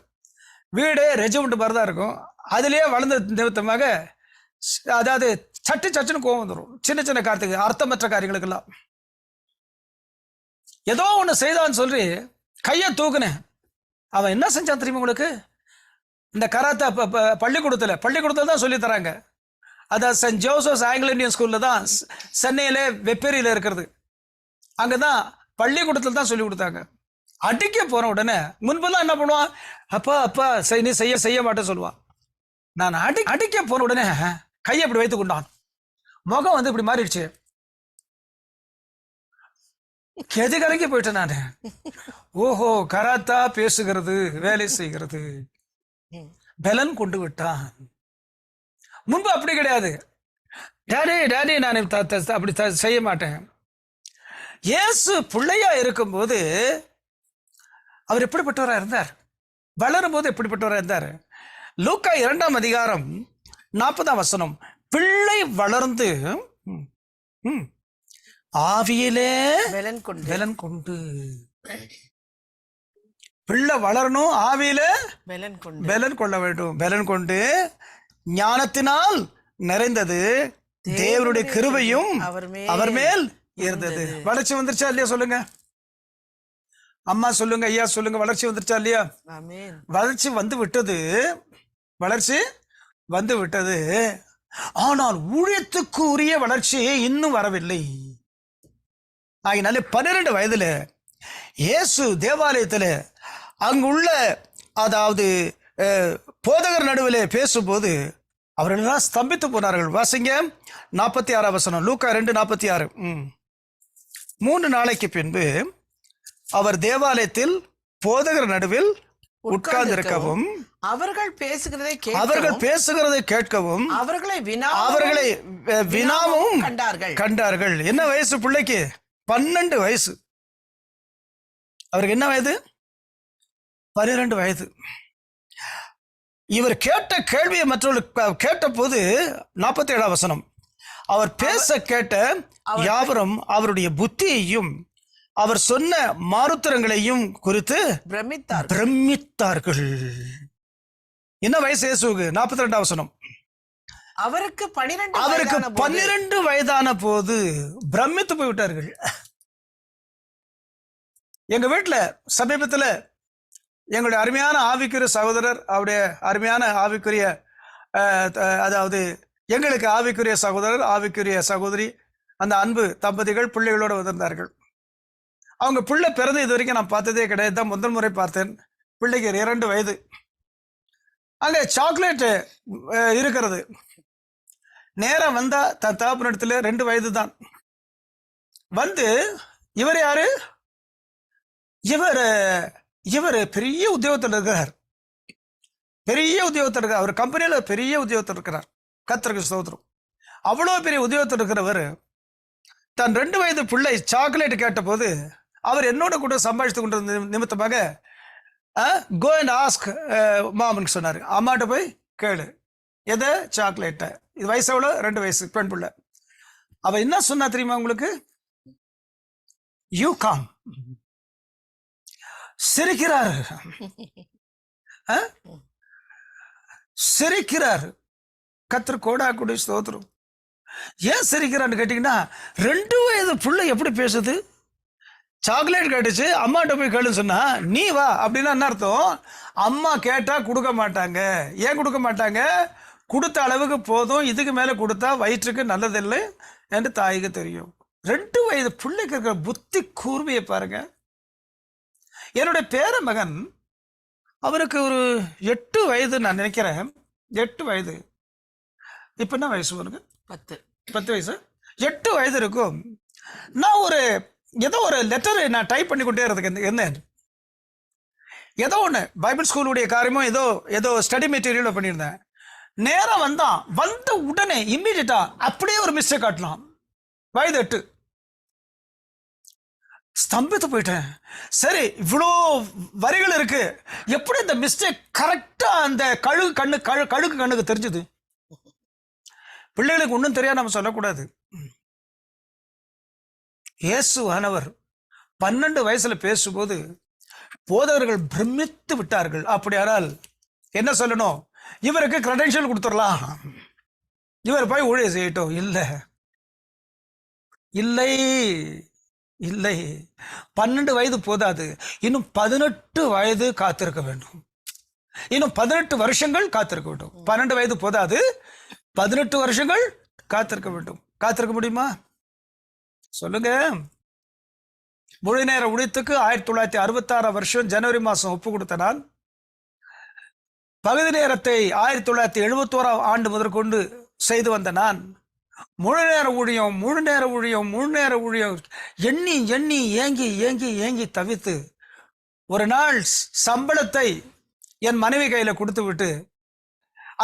வீடு ரெஜிமெண்ட் மாதிரி தான் இருக்கும். அதுலேயே வளர்ந்த நிமித்தமாக அதாவது சட்டுன்னு கோவம் வந்துடும், சின்ன சின்ன காரியத்துக்கு, அர்த்தமற்ற காரியங்களுக்கெல்லாம். ஏதோ ஒன்று செய்தான்னு சொல்லி கையை தூக்குனேன். அவன் என்ன செஞ்சான் தெரியுமா உங்களுக்கு? இந்த கராத்தா பள்ளிக்கூடத்தில் தான் சொல்லி தராங்க. அதான் சென்ட் ஜோசப்ஸ் ஆங்கிலோ இந்தியன் ஸ்கூலில் தான், சென்னையில் வெப்பேரியில் இருக்கிறது. அங்கே தான் பள்ளிக்கூடத்தில் தான் சொல்லி கொடுத்தாங்க. அடிக்க போன உடனே முன்பெல்லாம் என்ன பண்ணுவான், அப்பா நீ செய்ய மாட்டேன்னு சொல்லுவான். நான் அடிக்க போன உடனே கையை இப்படி வைத்து கொண்டான். முகம் வந்து இப்படி மாறிடுச்சு. கெதி கலங்கி போயிட்டேன் நான். ஓஹோ, கராத்தா பேசுகிறது, வேலை செய்கிறது, பலன் கொண்டு விட்டான். முன்பு அப்படி கிடையாது. டாடி நான் அப்படி செய்ய மாட்டேன். இயேசு பிள்ளையா இருக்கும்போது அவர் எப்படிப்பட்டவராக இருந்தார், வளரும் போது எப்படிப்பட்டவராக இருந்தார்? லூக்கா 2ஆம் அதிகாரம் 40ஆம் வசனம், பிள்ளை வளர்ந்து ஆவியிலே பலன் கொண்டு. பிள்ளை வளரணும், ஆவியில பலன் கொள்ள வேண்டும். பலன் கொண்டு ஞானத்தினால் நிறைந்தது, தேவனுடைய கிருபையும் அவர் மேல் இருந்தது. வளர்ச்சி வந்துருச்சா இல்லையா சொல்லுங்க, அம்மா சொல்லுங்க, ஐயா சொல்லுங்க. வளர்ச்சி வந்துருச்சா இல்லையா? வளர்ச்சி வந்து விட்டது. ஆனால் ஊழியத்துக்கு உரிய வளர்ச்சி இன்னும் வரவில்லை. ஆகினாலே 12 வயதுல இயேசு தேவாலயத்தில் அங்குள்ள, அதாவது போதகர் நடுவில் பேசும்போது அவர்களெல்லாம் ஸ்தம்பித்து போனார்கள். வாசிங்க 46ஆம் வசனம், லூக்கா 2:46. 3 நாளைக்கு பின்பு அவர் தேவாலயத்தில் போதகர் நடுவில் உட்கார்ந்திருக்கவும், அவர்கள் பேசுகிறதை கேட்கவும், அவர்களை வினாவும் கண்டார்கள். என்ன வயசு பிள்ளைக்கு? 12 வயசு. அவருக்கு என்ன வயது? 12 வயது. இவர் கேட்ட கேள்வியை மற்றவர்கள் கேட்ட போது 47ஆம் வசனம், அவர் பேச கேட்ட யாவரும் அவருடைய புத்தியையும் அவர் சொன்ன மாறுத்தரங்களையும் குறித்து பிரமித்தார்கள். என்ன வயசு இயேசுவுக்கு? 42ஆம் வசனம். அவருக்கு 12 வயதான போது பிரமித்து போய்விட்டார்கள். எங்க வீட்டுல சமீபத்தில் எங்களுடைய அருமையான ஆவிக்குரிய சகோதரர், அவருடைய அருமையான ஆவிக்குரிய, அதாவது எங்களுக்கு ஆவிக்குரிய சகோதரர், ஆவிக்குரிய சகோதரி, அந்த அன்பு தம்பதிகள் பிள்ளைகளோடு வந்திருந்தார்கள். அவங்க பிள்ளை பிறந்து இது வரைக்கும் நான் பார்த்ததே கிடையாது, தான் முதல் முறை பார்த்தேன். பிள்ளைக்கு 2 வயது. அங்கே சாக்லேட் இருக்கிறது. நேரம் வந்தா தன் தகப்பனிடத்துல 2 வயது தான் வந்து, இவர் யாரு? இவர் பெரிய உத்தியோகத்தில் இருக்கிறார். அவர் கம்பெனியில பெரிய உத்தியோகத்தில் இருக்கிறார். கர்த்தருக்கு ஸ்தோத்திரம். அவ்வளோ பெரிய உத்தியோகத்தில் இருக்கிறவர் தன் 2 வயது பிள்ளை சாக்லேட் கேட்ட போது, அவர் என்னோட கூட சம்பாதித்து கொண்டிருந்த நிமித்தமாக கோ அண்ட் ஆஸ்க் மாமன் சொன்னார். அம்மாட்ட போய் கேளு, எதை? சாக்லேட்டை. இது வயசு எவ்வளோ? 2 வயசு, பெண் பிள்ளை. அவ என்ன சொன்னா தெரியுமா உங்களுக்கு? You come. சிரிக்கிறார். கர்த்தர் கோடா கூடி ஸ்தோத்திரம். ஏன் சிரிக்கிறான்னு கேட்டீங்கன்னா, 2 வயது பிள்ளை எப்படி பேசுது? சாக்லேட் கேட்டுச்சு, அம்மாட்ட போய் கேளுன்னு சொன்னா, நீ வா அப்படின்னா என்ன அர்த்தம்? அம்மா கேட்டா கொடுக்க மாட்டாங்க. ஏன் கொடுக்க மாட்டாங்க? கொடுத்த அளவுக்கு போதும், இதுக்கு மேல கொடுத்தா வயிற்றுக்கு நல்லதில்லை என்று தாய்க்கு தெரியும். 2 வயது பிள்ளைக்கு இருக்கிற புத்தி கூர்மையை பாருங்க. என்னுடைய பேர மகன், அவருக்கு ஒரு 8 வயது நான் நினைக்கிறேன். 8 வயது. இப்ப என்ன வயசு உனக்கு? 10. 10 வயசு. 8 வயது இருக்கும். நான் ஏதோ ஒரு லெட்டர் நான் டைப் பண்ணி கொண்டே இருந்தேன். என்ன ஏதோ ஒன்று பைபிள் ஸ்கூலுடைய காரியமோ ஏதோ ஸ்டடி மெட்டீரியல் பண்ணியிருந்தேன். நேரம் வந்த உடனே இம்மீடியட்டா அப்படியே ஒரு மிஸ்டேக் காட்டலாம். வயது 8. ஸ்தம்பித்து போயிட்டேன். சரி, இவ்வளோ வரிகள் இருக்கு, எப்படி இந்த மிஸ்டேக் கரெக்டா அந்த கழுகு கண்ணுக்கு தெரிஞ்சது? பிள்ளைகளுக்கு ஒன்றும் தெரியாது நம்ம சொல்லக்கூடாது. இயேசுவானவர் 12 வயசுல பேசும்போது போதவர்கள் பிரமித்து விட்டார்கள். அப்படியானால் என்ன சொல்லணும்? இவருக்கு கிரெடென்ஷியல் கொடுத்துடலாம், இவர் போய் ஊழியம் செய்யட்டும். இல்லை, 12 வயது போதாது, இன்னும் 18 வயது காத்திருக்க வேண்டும். இன்னும் 18 வருஷங்கள் காத்திருக்க வேண்டும். 12 வயது போதாது, 18 வருஷங்கள் காத்திருக்க வேண்டும். காத்திருக்க முடியுமா சொல்லுங்க? முழு நேர ஊழியத்துக்கு 1966 வருஷம் ஜனவரி மாசம் ஒப்பு கொடுத்த நான், பகுதி நேரத்தை 1971 ஆண்டு முதற்கொண்டு செய்து வந்த நான், முழு நேர ஊழியம் எண்ணி ஏங்கி தவித்து ஒரு நாள் சம்பளத்தை என் மனைவி கையில கொடுத்து விட்டு,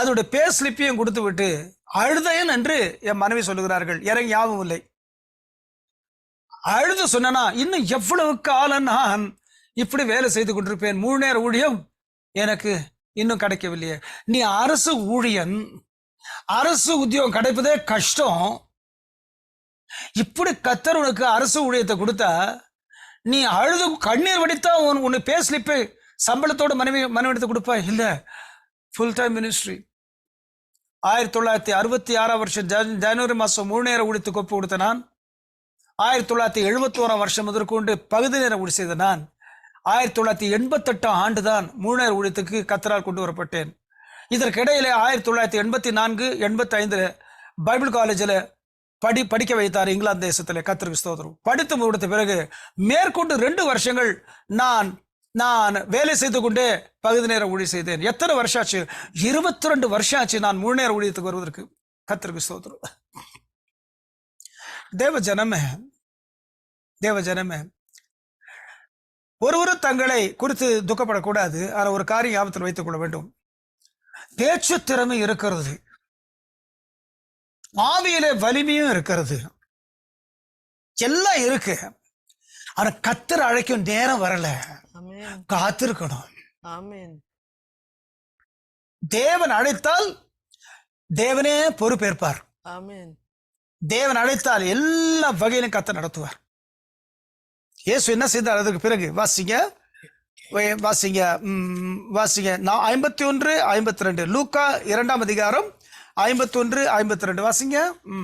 அதோட பே ஸ்லிப்பையும் கொடுத்து விட்டு அழுதேன் என்று என் மனைவி சொல்லுகிறார்கள். எனக்கு ஞாபகம் இல்லை. அழுது சொன்னா இன்னும் எவ்வளவு காலம் நான் இப்படி வேலை செய்து கொண்டிருப்பேன்? முழு நேர ஊழியம் எனக்கு இன்னும் கிடைக்கவில்லையே. நீ அரசு ஊழியன், அரசு உத்தியோகம் கிடைப்பதே கஷ்டம். இப்படி கர்த்தர் உனக்கு அரசு ஊழியத்தை கொடுத்தா நீ அழுது கண்ணீர் வடித்தா உன்னை பே ஸ்லிப்பை சம்பளத்தோட மனைவி எடுத்து கொடுப்பா? இல்ல, ஃபுல் டைம் மினிஸ்ட்ரி. 1966 வருஷம் ஜனவரி மாசம் முழு நேர ஊழியத்துக்கு ஒப்பு கொடுத்த நான், 1971 வருஷம் முதற்கொண்டு பகுதி நேர ஊழியம் செய்த நான், 1988 ஆண்டு தான் முழு நேர ஊழியத்துக்கு கர்த்தரால் கொண்டு வரப்பட்டேன். இதற்கிடையிலே 1984, 85 பைபிள் காலேஜில் படிக்க வைத்தார் இங்கிலாந்து தேசத்தில். கர்த்தருக்கு ஸ்தோத்திரம். படித்து முடித்த பிறகு மேற்கொண்டு 2 வருஷங்கள் நான் வேலை செய்து கொண்டே பகுதி நேர ஊழியம் செய்தேன். எத்தனை வருஷம் ஆச்சு? 22 வருஷம் ஆச்சு நான் முழு நேர ஊழியத்துக்கு வருவதற்கு. கர்த்தருக்கு ஸ்தோத்திரம். தேவ ஜனமே, ஒருவரும் தங்களை குறித்து துக்கப்படக்கூடாது. ஆனால் ஒரு காரியம் ஞாபகத்தில் வைத்துக் கொள்ள வேண்டும். பேச்சு திறமை இருக்கிறது, ஆவியிலே வலிமையும் இருக்கிறது, எல்லாம் இருக்கு. ஆனா கர்த்தர் அழைக்கும் நேரம் வரல, காத்திருக்கணும். தேவன் அழைத்தால் தேவனே பொறுப்பேற்பார். தேவன் அழைத்தால் எல்லா வகையிலும் கர்த்தர் நடத்துவார். இயேசு என்ன செய்தார்? அதற்கு பிறகு வாசிங்க 51, 52 லூக்கா 2ஆம் அதிகாரம் 51, 52 வாசிங்க.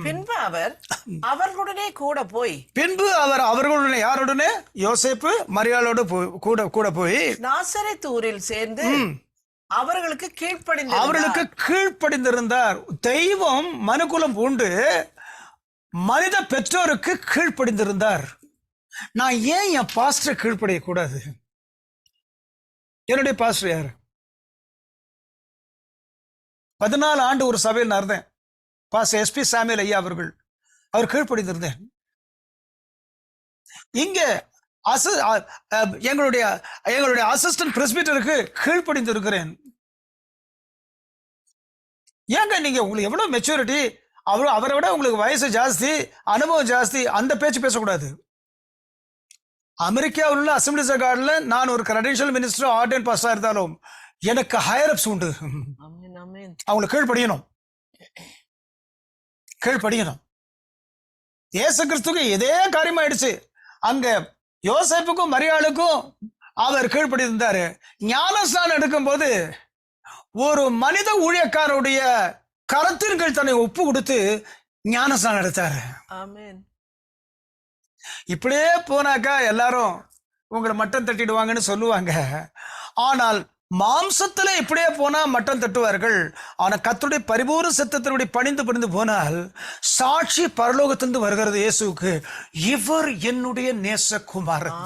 பின்பு அவர் அவர்களுடனே அவர்களுடனே யாருடனே? யோசேப்பு மரியாளோடு கூட போய் நாசரேத் ஊரில் சேர்ந்து அவர்களுக்கு கீழ்ப்படிந்திருந்தார். தெய்வம் மனுக்குலம் பூண்டு மனித பெற்றோருக்கு கீழ்ப்படிந்திருந்தார். நான் ஏன் என் பாஸ்டர் கீழ்ப்படிய கூடாது? என்னுடைய பாஸ்டர் யாரு? 14 ஆண்டு ஒரு சபையில் நான் இருந்தேன். பாஸ்டர் SP சாமுவேல் ஐயா அவர்கள், அவர் கீழ்ப்படிந்திருந்தேன். இங்க எங்களுடைய அசிஸ்டன்ட் பிரஸ்பிட்டருக்கு கீழ்ப்படிந்திருக்கிறேன். ஏங்க நீங்க உங்களுக்கு எவ்வளவு மெச்சூரிட்டி, அவரை விட உங்களுக்கு வயசு ஜாஸ்தி, அனுபவம் ஜாஸ்தி, அந்த பேச்சு பேசக்கூடாது. அமெரிக்காவில் உள்ள அசம்பிளிஸ் ஆஃப் காட்ல நான் ஒரு கிரெடென்ஷியல் மினிஸ்டர், ஆர்டினன்ட் பாஸ்டரா இருந்தாலும் எனக்கு ஹையர் அப்ஸ் உண்டு. அவங்களை கீழ்ப்படியணும். இயேசு கிறிஸ்துக்கு இதே காரியமாயிடுச்சு. அங்க யோசேப்புக்கும் மரியாளுக்கும் அவர் கீழ்ப்படிந்தாரு. ஞானஸ்நானம் எடுக்கும் போது ஒரு மனித ஊழியக்காரருடைய கரத்தின் கீழ் தன்னை ஒப்பு கொடுத்து ஞானஸ்நானம் எடுத்தாரு. இப்படியே போனாக்கா எல்லாரும் உங்களை மட்டம் தட்டிடுவாங்கன்னு சொல்லுவாங்க. ஆனால் மாம்சத்துல இப்படியே போனா மட்டம் தட்டுவார்கள். ஆனா கர்த்தருடைய பரிபூர்ண சத்தத்தினுடைய பணிந்து போனால் சாட்சி பரலோகத்திலிருந்து வருகிறது இயேசுவுக்கு. இவர் என்னுடைய நேசகுமாரன்,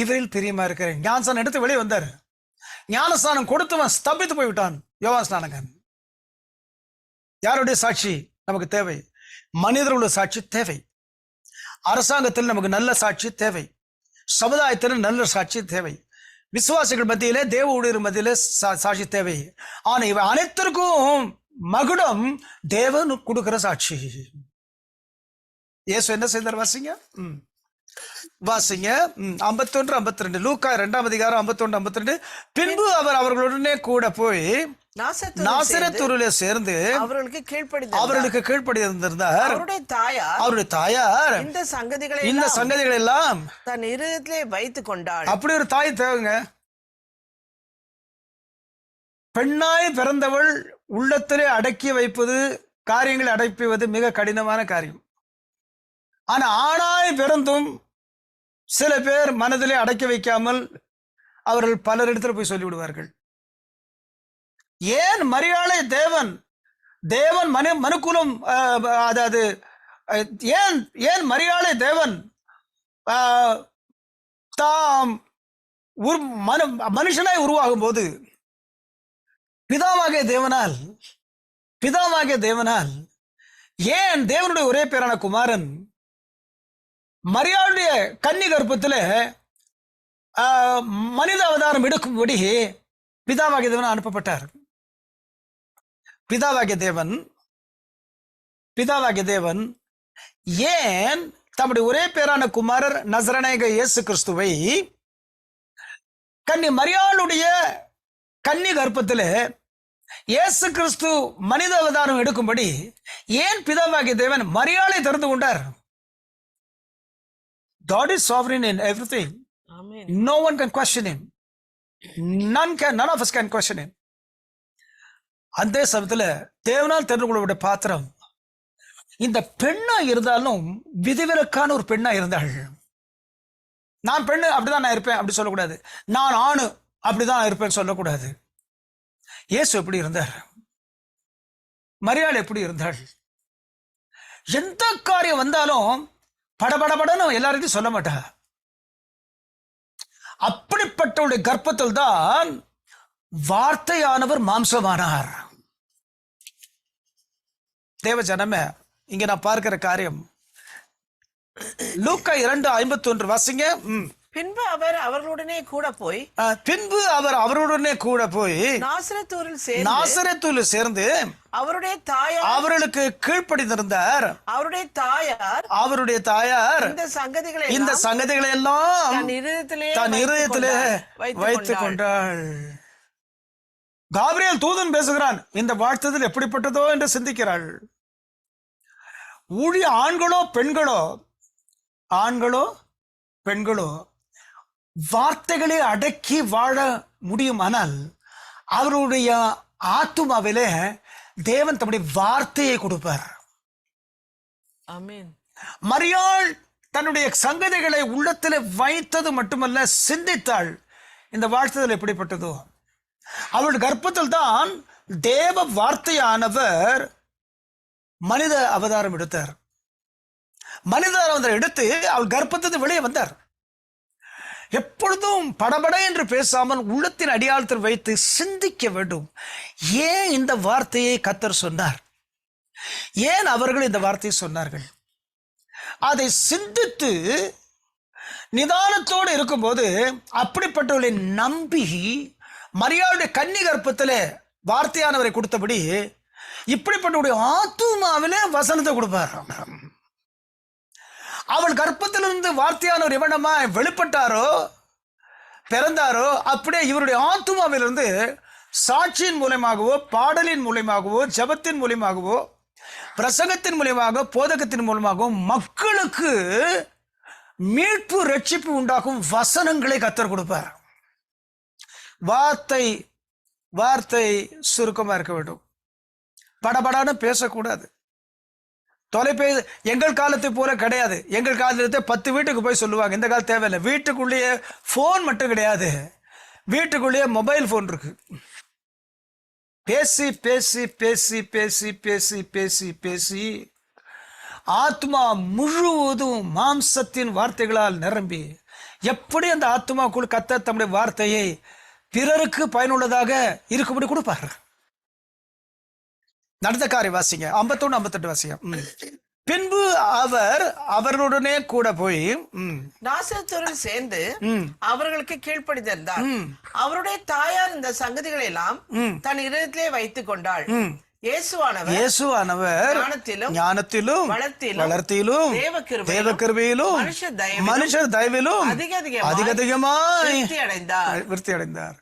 இவரில் பிரியமா இருக்கிறேன். ஞானஸ்நானம் எடுத்து வெளியே வந்தாரு. ஞானஸ்நானம் கொடுத்தவன் ஸ்தம்பித்து போய்விட்டான். யோவான் ஸ்நானகன். யாருடைய சாட்சி நமக்கு தேவை? மனிதர்களுடைய சாட்சி தேவை. அரசாங்கத்தில் நமக்கு நல்ல சாட்சி தேவை. சமுதாயத்தில் நல்ல சாட்சி தேவை. விசுவாசிகள் மத்தியிலே, தேவ ஊழியர் மத்தியிலே சாட்சி தேவை. ஆனா இவை அனைத்திற்கும் மகுடம் தேவன் கொடுக்கிற சாட்சி. இயேசு என்ன செய்தார்? வாசிங்க. வாசிங்க 51, 52. லூக்கா 2ஆம் அதிகாரம் 51, 52. பின்பு அவர் அவர்களுடனே கூட போய் நாசரேத்தூரிலே சேர்ந்து அவர்களுக்கு கீழ்ப்படிந்திருந்தார். அவருடைய தாயார் இந்த சங்கதிகளை எல்லாம் தன் இருதயத்திலே வைத்துக் கொண்டாள். அப்படி ஒரு தாய் தேவைங்க. பெண்ணாய் பிறந்தவள் உள்ளத்திலே அடக்கி வைப்பது, காரியங்களை அடக்குவது மிக கடினமான காரியம். ஆனா ஆணாய் பிறந்தும் சில பேர் மனதிலே அடக்கி வைக்காமல் அவர்கள் பலரிடத்தில் போய் சொல்லிவிடுவார்கள். ஏன் மரியாளை தேவன் மனுக்குலம், அதாவது ஏன் மரியாளை தேவன் தாம் மனுஷனாய் உருவாகும் போது பிதாவாகிய தேவனால் ஏன் தேவனுடைய ஒரே பேரான குமாரன் மரியாளுடைய கன்னி கர்ப்பத்தில் மனித அவதாரம் எடுக்கும்படி பிதாவாகிய தேவன் அனுப்பப்பட்டார். பிதாவாகிய தேவன் ஏன் தம்முடைய ஒரே பேரான குமாரர் நசரேயனாகிய இயேசு கிறிஸ்துவை கன்னி மரியாளுடைய கன்னி கர்ப்பத்தில் இயேசு கிறிஸ்து மனித அவதாரம் எடுக்கும்படி ஏன் பிதாவாகிய தேவன் மரியாளை தெரிந்து கொண்டார்? God is sovereign in everything. Amen. No one can question him. None of us can question him. அந்த சமயத்துல தேவனால் தெரிந்து கொள்ளப்பட்ட பாத்திரம் இந்த பெண்ணா இருந்தாலும் விதிவிலக்கான ஒரு பெண்ணா இருந்தாள். நான் பெண்ணு அப்படிதான் நான் இருப்பேன் அப்படி சொல்லக்கூடாது. நான் ஆணு அப்படிதான் இருப்பேன்னு சொல்லக்கூடாது. இயேசு எப்படி இருந்தார்? மரியாள் எப்படி இருந்தாள்? எந்த காரியம் வந்தாலும் படபடபடன்னு எல்லாரையும் சொல்ல மாட்டா. அப்படிப்பட்டவருடைய கர்ப்பத்தில் தான் வார்த்தையானவர் மாம்சமானார். தேவ ஜனமே, இங்க நான் பார்க்கிற காரியம் லூக்கா 2:51 வாசிங்க. பின்பு அவர் அவர்களுடனே கூட போய் நாசரேத்தூரில் சேர்ந்து அவர்களுக்கு கீழ்ப்படிந்திருந்தார். அவருடைய தாயார் இந்த சங்கதிகளை எல்லாம் தன் இருதயத்திலே வைத்துக் கொண்டாள். காபிரியேல் தூதன் பேசுகிறான். இந்த வாழ்த்துதல் எப்படிப்பட்டதோ என்று சிந்திக்கிறாள். ஊழிய ஆண்களோ பெண்களோ வார்த்தைகளை அடக்கி வாழ முடியுமானால் அவருடைய ஆத்துமாவிலே தேவன் தம்முடைய வார்த்தையை கொடுப்பார். ஆமென். மரியாள் தன்னுடைய சங்கதிகளை உள்ளத்திலே வைத்தது மட்டுமல்ல, சிந்தித்தாள். இந்த வாழ்த்துதல் எப்படிப்பட்டதோ, அவளுடைய கர்ப்பத்தில் தான் தேவ வார்த்தையானவர் மனித அவதாரம் எடுத்தார். மனித அவதாரம் எடுத்து அவள் கர்ப்பத்திலிருந்து வெளியே வந்தார். எப்பொழுதும் படபட என்று பேசாமல் உள்ளத்தின் அடியாளத்தில் வைத்து சிந்திக்க வேண்டும். ஏன் இந்த வார்த்தையை கர்த்தர் சொன்னார்? ஏன் அவர்கள் இந்த வார்த்தையை சொன்னார்கள்? அதை சிந்தித்து நிதானத்தோடு இருக்கும்போது அப்படிப்பட்டவர்களை நம்பி மரியாளுடைய கன்னி கர்ப்பத்திலே வார்த்தையானவரை கொடுத்தபடி இப்படிப்பட்டவருடைய ஆத்துமாவிலே வசனத்தை கொடுப்பார். அவள் கர்ப்பத்திலிருந்து வார்த்தையானவர் எவனமாய் வெளிப்பட்டாரோ, பிறந்தாரோ, அப்படியே இவருடைய ஆத்துமாவிலிருந்து சாட்சியின் மூலமாகவோ, பாடலின் மூலமாகவோ, ஜபத்தின் மூலமாகவோ, பிரசங்கத்தின் மூலமாக, போதகத்தின் மூலமாகவோ மக்களுக்கு மீட்பு ரட்சிப்பு உண்டாக்கும் வசனங்களை கர்த்தர் கொடுப்பார். வார்த்தை சுருக்கமா இருக்க வேண்டும். படபடான்னு பேசக்கூடாது. தொலைபேசி எங்கள் காலத்தை போல கிடையாது. எங்கள் காலத்தை 10 வீட்டுக்கு போய் சொல்லுவாங்க. இந்த காலம் தேவையில்லை. வீட்டுக்குள்ளேயே போன் மட்டும் கிடையாது, வீட்டுக்குள்ளேயே மொபைல் போன் இருக்கு. பேசி பேசி பேசி பேசி பேசி பேசி பேசி ஆத்மா முழுவதும் மாம்சத்தின் வார்த்தைகளால் நிரம்பி எப்படி அந்த ஆத்மாக்குள் கர்த்தர் தம்முடைய வார்த்தையை பிறருக்கு பயனுள்ளதாக இருக்கும்படி கொடுப்பார். நடந்த காரியம் வாசிங்க 51 58 வாசிங்க. பின்பு அவர் அவர்களுடனே கூட போய் நாசரேத்துடன் சேர்ந்து அவர்களுக்கு கீழ்ப்படிந்திருந்தார். அவருடைய தாயார் இந்த சங்கதிகளை எல்லாம் தன் இதயத்திலே வைத்துக் கொண்டாள். இயேசுவானவர் ஞானத்திலும் வளர்த்தியிலும் தேவகிருபையிலும் மனுஷர் தயவிலும் அதிக அதிகமாய் விருத்தி அடைந்தார்.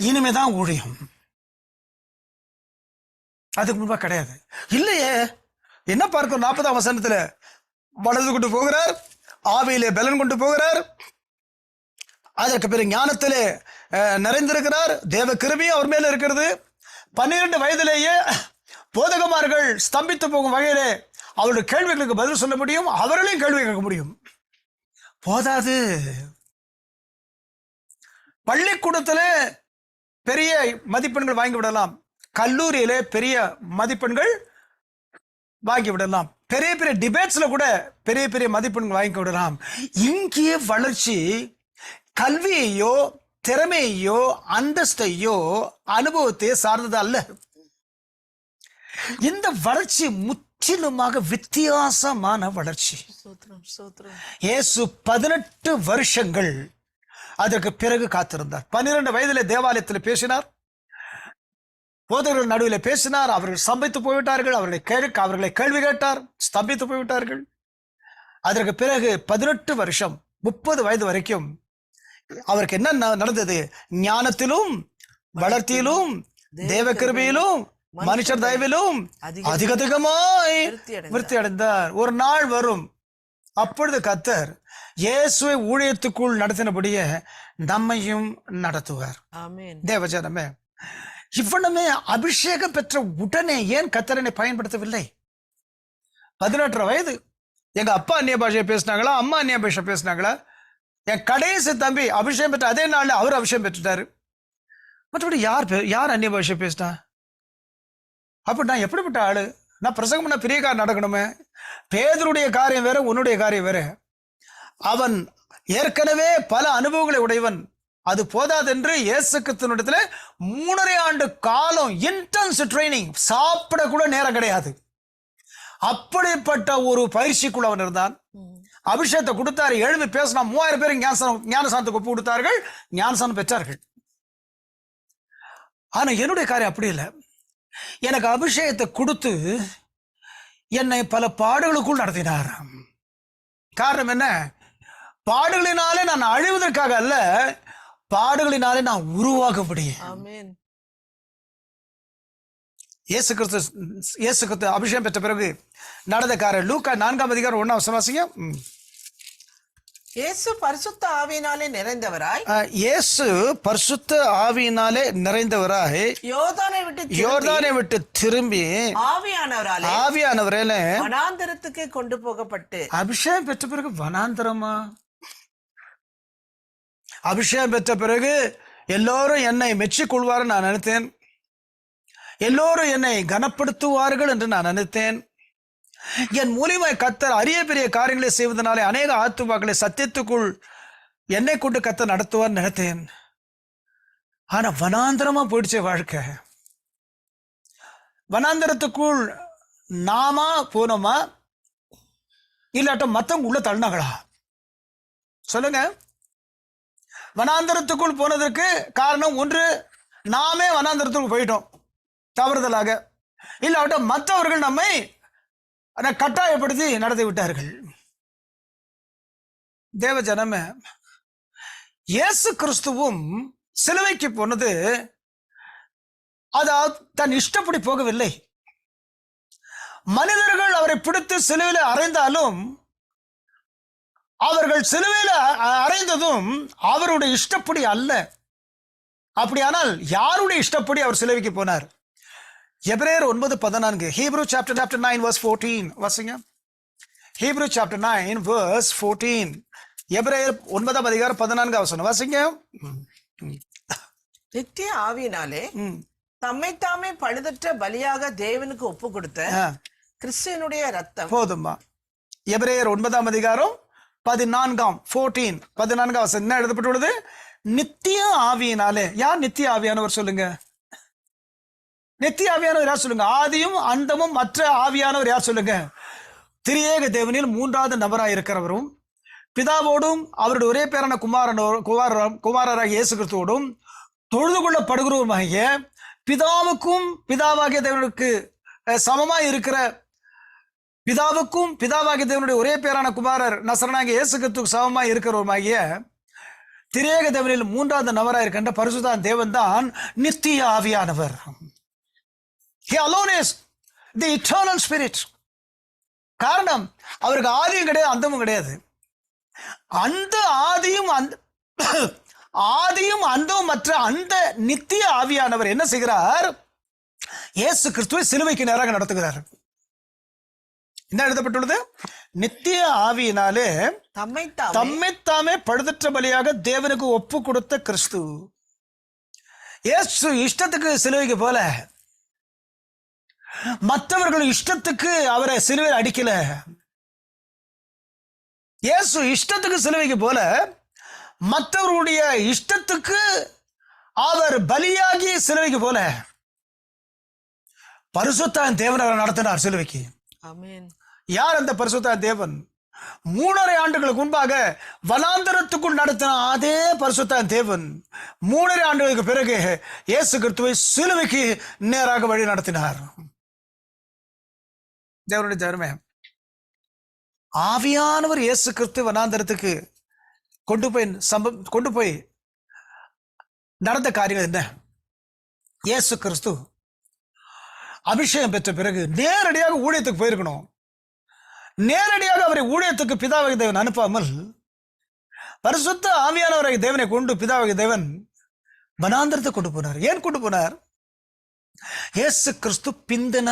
இனிமேதான் ஊழியம், அதுக்கு முன்பா கிடையாது. இல்லையே, என்ன பார்க்கிறோம்? 40ஆம் வசனத்துல வளர்ந்து கொண்டு போகிறார், ஆவியிலே பலன் கொண்டு போகிறார், அதற்கு பிறகு ஞானத்திலே நிறைந்திருக்கிறார், தேவ கிருபையும் அவர் மேல இருக்கிறது. 12 வயதிலேயே போதகமார்கள் ஸ்தம்பித்து போகும் வகையிலே அவருடைய கேள்விகளுக்கு பதில் சொல்ல முடியும், அவர்களையும் கேள்வி கேட்க முடியும். போதாது, பள்ளிக்கூடத்துல பெரிய மதிப்பெண்கள் வாங்கி விடலாம், கல்லூரியிலே பெரிய மதிப்பெண்கள் வாங்கி விடலாம், பெரிய பெரிய டிபேட்ஸ்ல கூட பெரிய பெரிய மதிப்பெண்கள் வாங்கி விடலாம். இங்கே வளர்ச்சி கல்வியையோ திறமையோ அந்தஸ்தையோ அனுபவத்தையோ சார்ந்தது அல்ல. இந்த வளர்ச்சி முற்றிலுமாக வித்தியாசமான வளர்ச்சி. இயேசு 18 வருஷங்கள் அதற்கு பிறகு காத்திருந்தார். 12 வயதிலே தேவாலயத்தில் பேசினார், போதகர்கள் நடுவில் பேசினார், அவர்கள் ஸ்தம்பித்து போய்விட்டார்கள், அவர்களை கேள்வி கேட்டார், ஸ்தம்பித்து போய்விட்டார்கள். அதற்கு பிறகு 18 வருஷம் 30 வயது வரைக்கும் அவருக்கு என்ன நடந்தது? ஞானத்திலும் வளர்த்தியிலும் தேவ கிருபையிலும் மனுஷர் தயவிலும் அதிக அதிகமாய் விருத்தி அடைந்தார். ஒரு நாள் வரும், அப்பொழுது கர்த்தர் இயேசுவை ஊழியத்துக்குள் நடத்தினபடியே நம்மையும் நடத்துவார். தேவஜனமே, இவ்வளவுமே அபிஷேகம் பெற்ற உடனே ஏன் கர்த்தரனை பயன்படுத்தவில்லை? 18 வயது, எங்க அப்பா அந்நிய பாஷையை பேசினாங்களா, அம்மா அந்நிய பாஷை பேசினாங்களா? என் கடைசி தம்பி அபிஷேகம் பெற்ற அதே நாள்ல அவர் அபிஷேகம் பெற்றுட்டாரு. மற்றபடி யார் அந்நிய பாஷை பேசினா? அப்ப நான் எப்படிப்பட்ட ஆளு? நான் பிரசங்கம் பண்ண பெரிய காரியம் நடக்கணுமே. பேதருடைய காரியம் வேற, உன்னுடைய காரியம் வேற. அவன் ஏற்கனவே பல அனுபவங்களை உடையவன். அது போதாதென்று இயேசு கிறிஸ்துவினிடத்துல 3.5 ஆண்டு காலம் இன்டென்ஸ் ட்ரைனிங், சாப்பிட கூட நேரம் கிடையாது. அப்படிப்பட்ட ஒரு பயிற்சிக்குள்ள அவன் இருந்தான். அபிஷேகத்தை கொடுத்தாரு, எழுதி பேசினா 3000 பேர் ஞானசானத்துக்கு ஒப்பு கொடுத்தார்கள், ஞானசானம் பெற்றார்கள். ஆனா என்னுடைய காரியம் அப்படி இல்லை. எனக்கு அபிஷேகத்தை கொடுத்து என்னை பல பாடுகளுக்குள் நடத்தினார். காரணம் என்ன? பாடுகளினாலே நான் அழிவதற்காக அல்ல, பாடுகளினாலே நான் உருவாகும்படி. இயேசு கிறிஸ்து அபிஷேகம் பெற்ற பிறகு நடந்த காரியம் லூக்கா 4ஆம் அதிகாரம் 1ஆம் வசனம் வாசிங்க. இயேசு பரிசுத்த ஆவியினாலே நிறைந்தவராய் யோர்தானை விட்டு திரும்பி ஆவியானவராலே வனாந்தரத்துக்கு கொண்டு போகப்பட்டு. அபிஷேகம் பெற்ற பிறகு வனாந்தரமா? அபிஷேகம் பெற்ற பிறகு எல்லோரும் என்னை மெச்சிக்கொள்வார் நான் நினைத்தேன், எல்லோரும் என்னை கனப்படுத்துவார்கள் என்று நான் நினைத்தேன். என் மூலியமாய் கர்த்தர் அரிய பெரிய காரியங்களை செய்வதனாலே அநேக ஆத்துமாக்களை சத்தியத்துக்குள் என்னை கொண்டு கர்த்தர் நடத்துவார் நினைத்தேன். ஆனா வனாந்தரமா போயிடுச்சே வாழ்க்கை. வனாந்தரத்துக்குள் நாமா போனோமா, இல்லாட்ட மத்தவங்க உள்ள தள்ளினாங்களா? சொல்லுங்க. வனாந்தரத்துக்குள் போனதற்கு காரணம் ஒன்று, நாமே வனாந்தரத்துக்குள் போயிட்டோம் தவறுதலாக, இல்லாட்ட மற்றவர்கள் நம்மை கட்டாயப்படுத்தி நடத்தி விட்டார்கள். தேவ ஜனமே, இயேசு கிறிஸ்துவும் சிலுவைக்கு போனது அது தன் இஷ்டப்படி போகவில்லை. மனிதர்கள் அவரை பிடித்து சிலுவையில் அறைந்தாலும், அவர்கள் சிலுவையில் அறைந்ததும் அவருடைய இஷ்டப்படி அல்ல. அப்படியானால் யாருடைய இஷ்டப்படி அவர் சிலுவைக்கு போனார்? எபிரேயர் 9:14, Hebrew chapter 9 verse 14 வாசிங்க. Hebrew chapter 9 verse 14, எபிரேயர் 9ஆம் அதிகாரம் 14ஆம் வசனம் வாசிங்க. நித்திய ஆவியினாலே தம்மை தாமே பழுதற்ற பலியாக தேவனுக்கு ஒப்பு கொடுத்த கிறிஸ்துவினுடைய ரத்தம் போதுமா? எபிரேயர் 9ஆம் அதிகாரம் 14 வசனம் என்ன எழுதப்பட்டுள்ளது? நித்திய ஆவியினாலே. யார் நித்திய ஆவியானவர் சொல்லுங்க? நித்திய ஆவியானவர் யார் சொல்லுங்க? ஆதியும் அந்தமும் மற்ற ஆவியானவர் யார் சொல்லுங்க? திரியேக தேவனில் மூன்றாவது நபராக இருக்கிறவரும் பிதாவோடும் அவருடைய ஒரே பேரான குமாரராகிய இயேசு கிறிஸ்துவோடும் தொழுது கொள்ளப்படுகிறவருமாகிய பிதாவுக்கும் பிதாவாகிய தேவனுக்கு சமமாய் இருக்கிற பிதாவாகிய தேவனுடைய ஒரே பேரான குமாரர் நசரனாகிய இயேசு கிறிஸ்துவுக்கு சமமாய் இருக்கிறவருமாகிய திரியேக தேவனில் மூன்றாவது நபராக இருக்கின்ற பரிசுத்த தேவன் தான் நித்திய ஆவியானவர். He alone is the eternal spirit. காரணம், அவருக்கு ஆதியும் கிடையாது, அந்தமும் கிடையாது. அந்த ஆதியும் அந்தமும் மற்ற அந்த நித்திய ஆவியானவர் என்ன செய்கிறார்? இயேசு கிறிஸ்துவை சிலுவைக்கு நேராக நடத்துகிறார். என்ன எழுதப்பட்டுள்ளது? நித்திய ஆவியினாலே தம்மைத்தாமே பழுதற்ற பலியாக தேவனுக்கு ஒப்பு கொடுத்த கிறிஸ்து. இயேசு இஷ்டத்துக்கு சிலுவைக்கு போல, மற்றவர்கள் இஷ்டத்துக்கு அவரை சிலுவையில் அடிக்கல. இயேசு இஷ்டத்துக்கு சிலுவைக்கு போல, மற்றவருடைய இஷ்டத்துக்கு அவர் பலியாகி சிலுவைக்கு போல பரிசுத்த தேவன் அவரை நடத்தினார் சிலுவைக்கு. ஆமென். யார் அந்த பரிசுத்த தேவன்? 3.5 ஆண்டுகளுக்கு முன்பாக வனாந்தரத்துக்குள் நடத்தின அதே பரிசுத்த தேவன் 3.5 ஆண்டுகளுக்கு பிறகு இயேசு கிறிஸ்துவை சிலுவைக்கு நேராக வழி நடத்தினார். தேவனுடைய ஜனமே, ஆவியானவர் இயேசு கிறிஸ்து வனாந்தரத்துக்கு கொண்டு போய் நடந்த காரியம் என்ன? இயேசு கிறிஸ்து அபிஷேகம் பெற்ற பிறகு நேரடியாக ஊழியத்துக்கு போயிருக்கணும். நேரடியாக அவரை ஊழியத்துக்கு பிதாவாகிய தேவன் அனுப்பாமல் பரிசுத்த ஆவியானவராகிய தேவனை கொண்டு பிதாவாகிய தேவன் வனாந்தரத்தை கொண்டு போனார். ஏன் கொண்டு போனார்? இயேசு கிறிஸ்து பிந்தின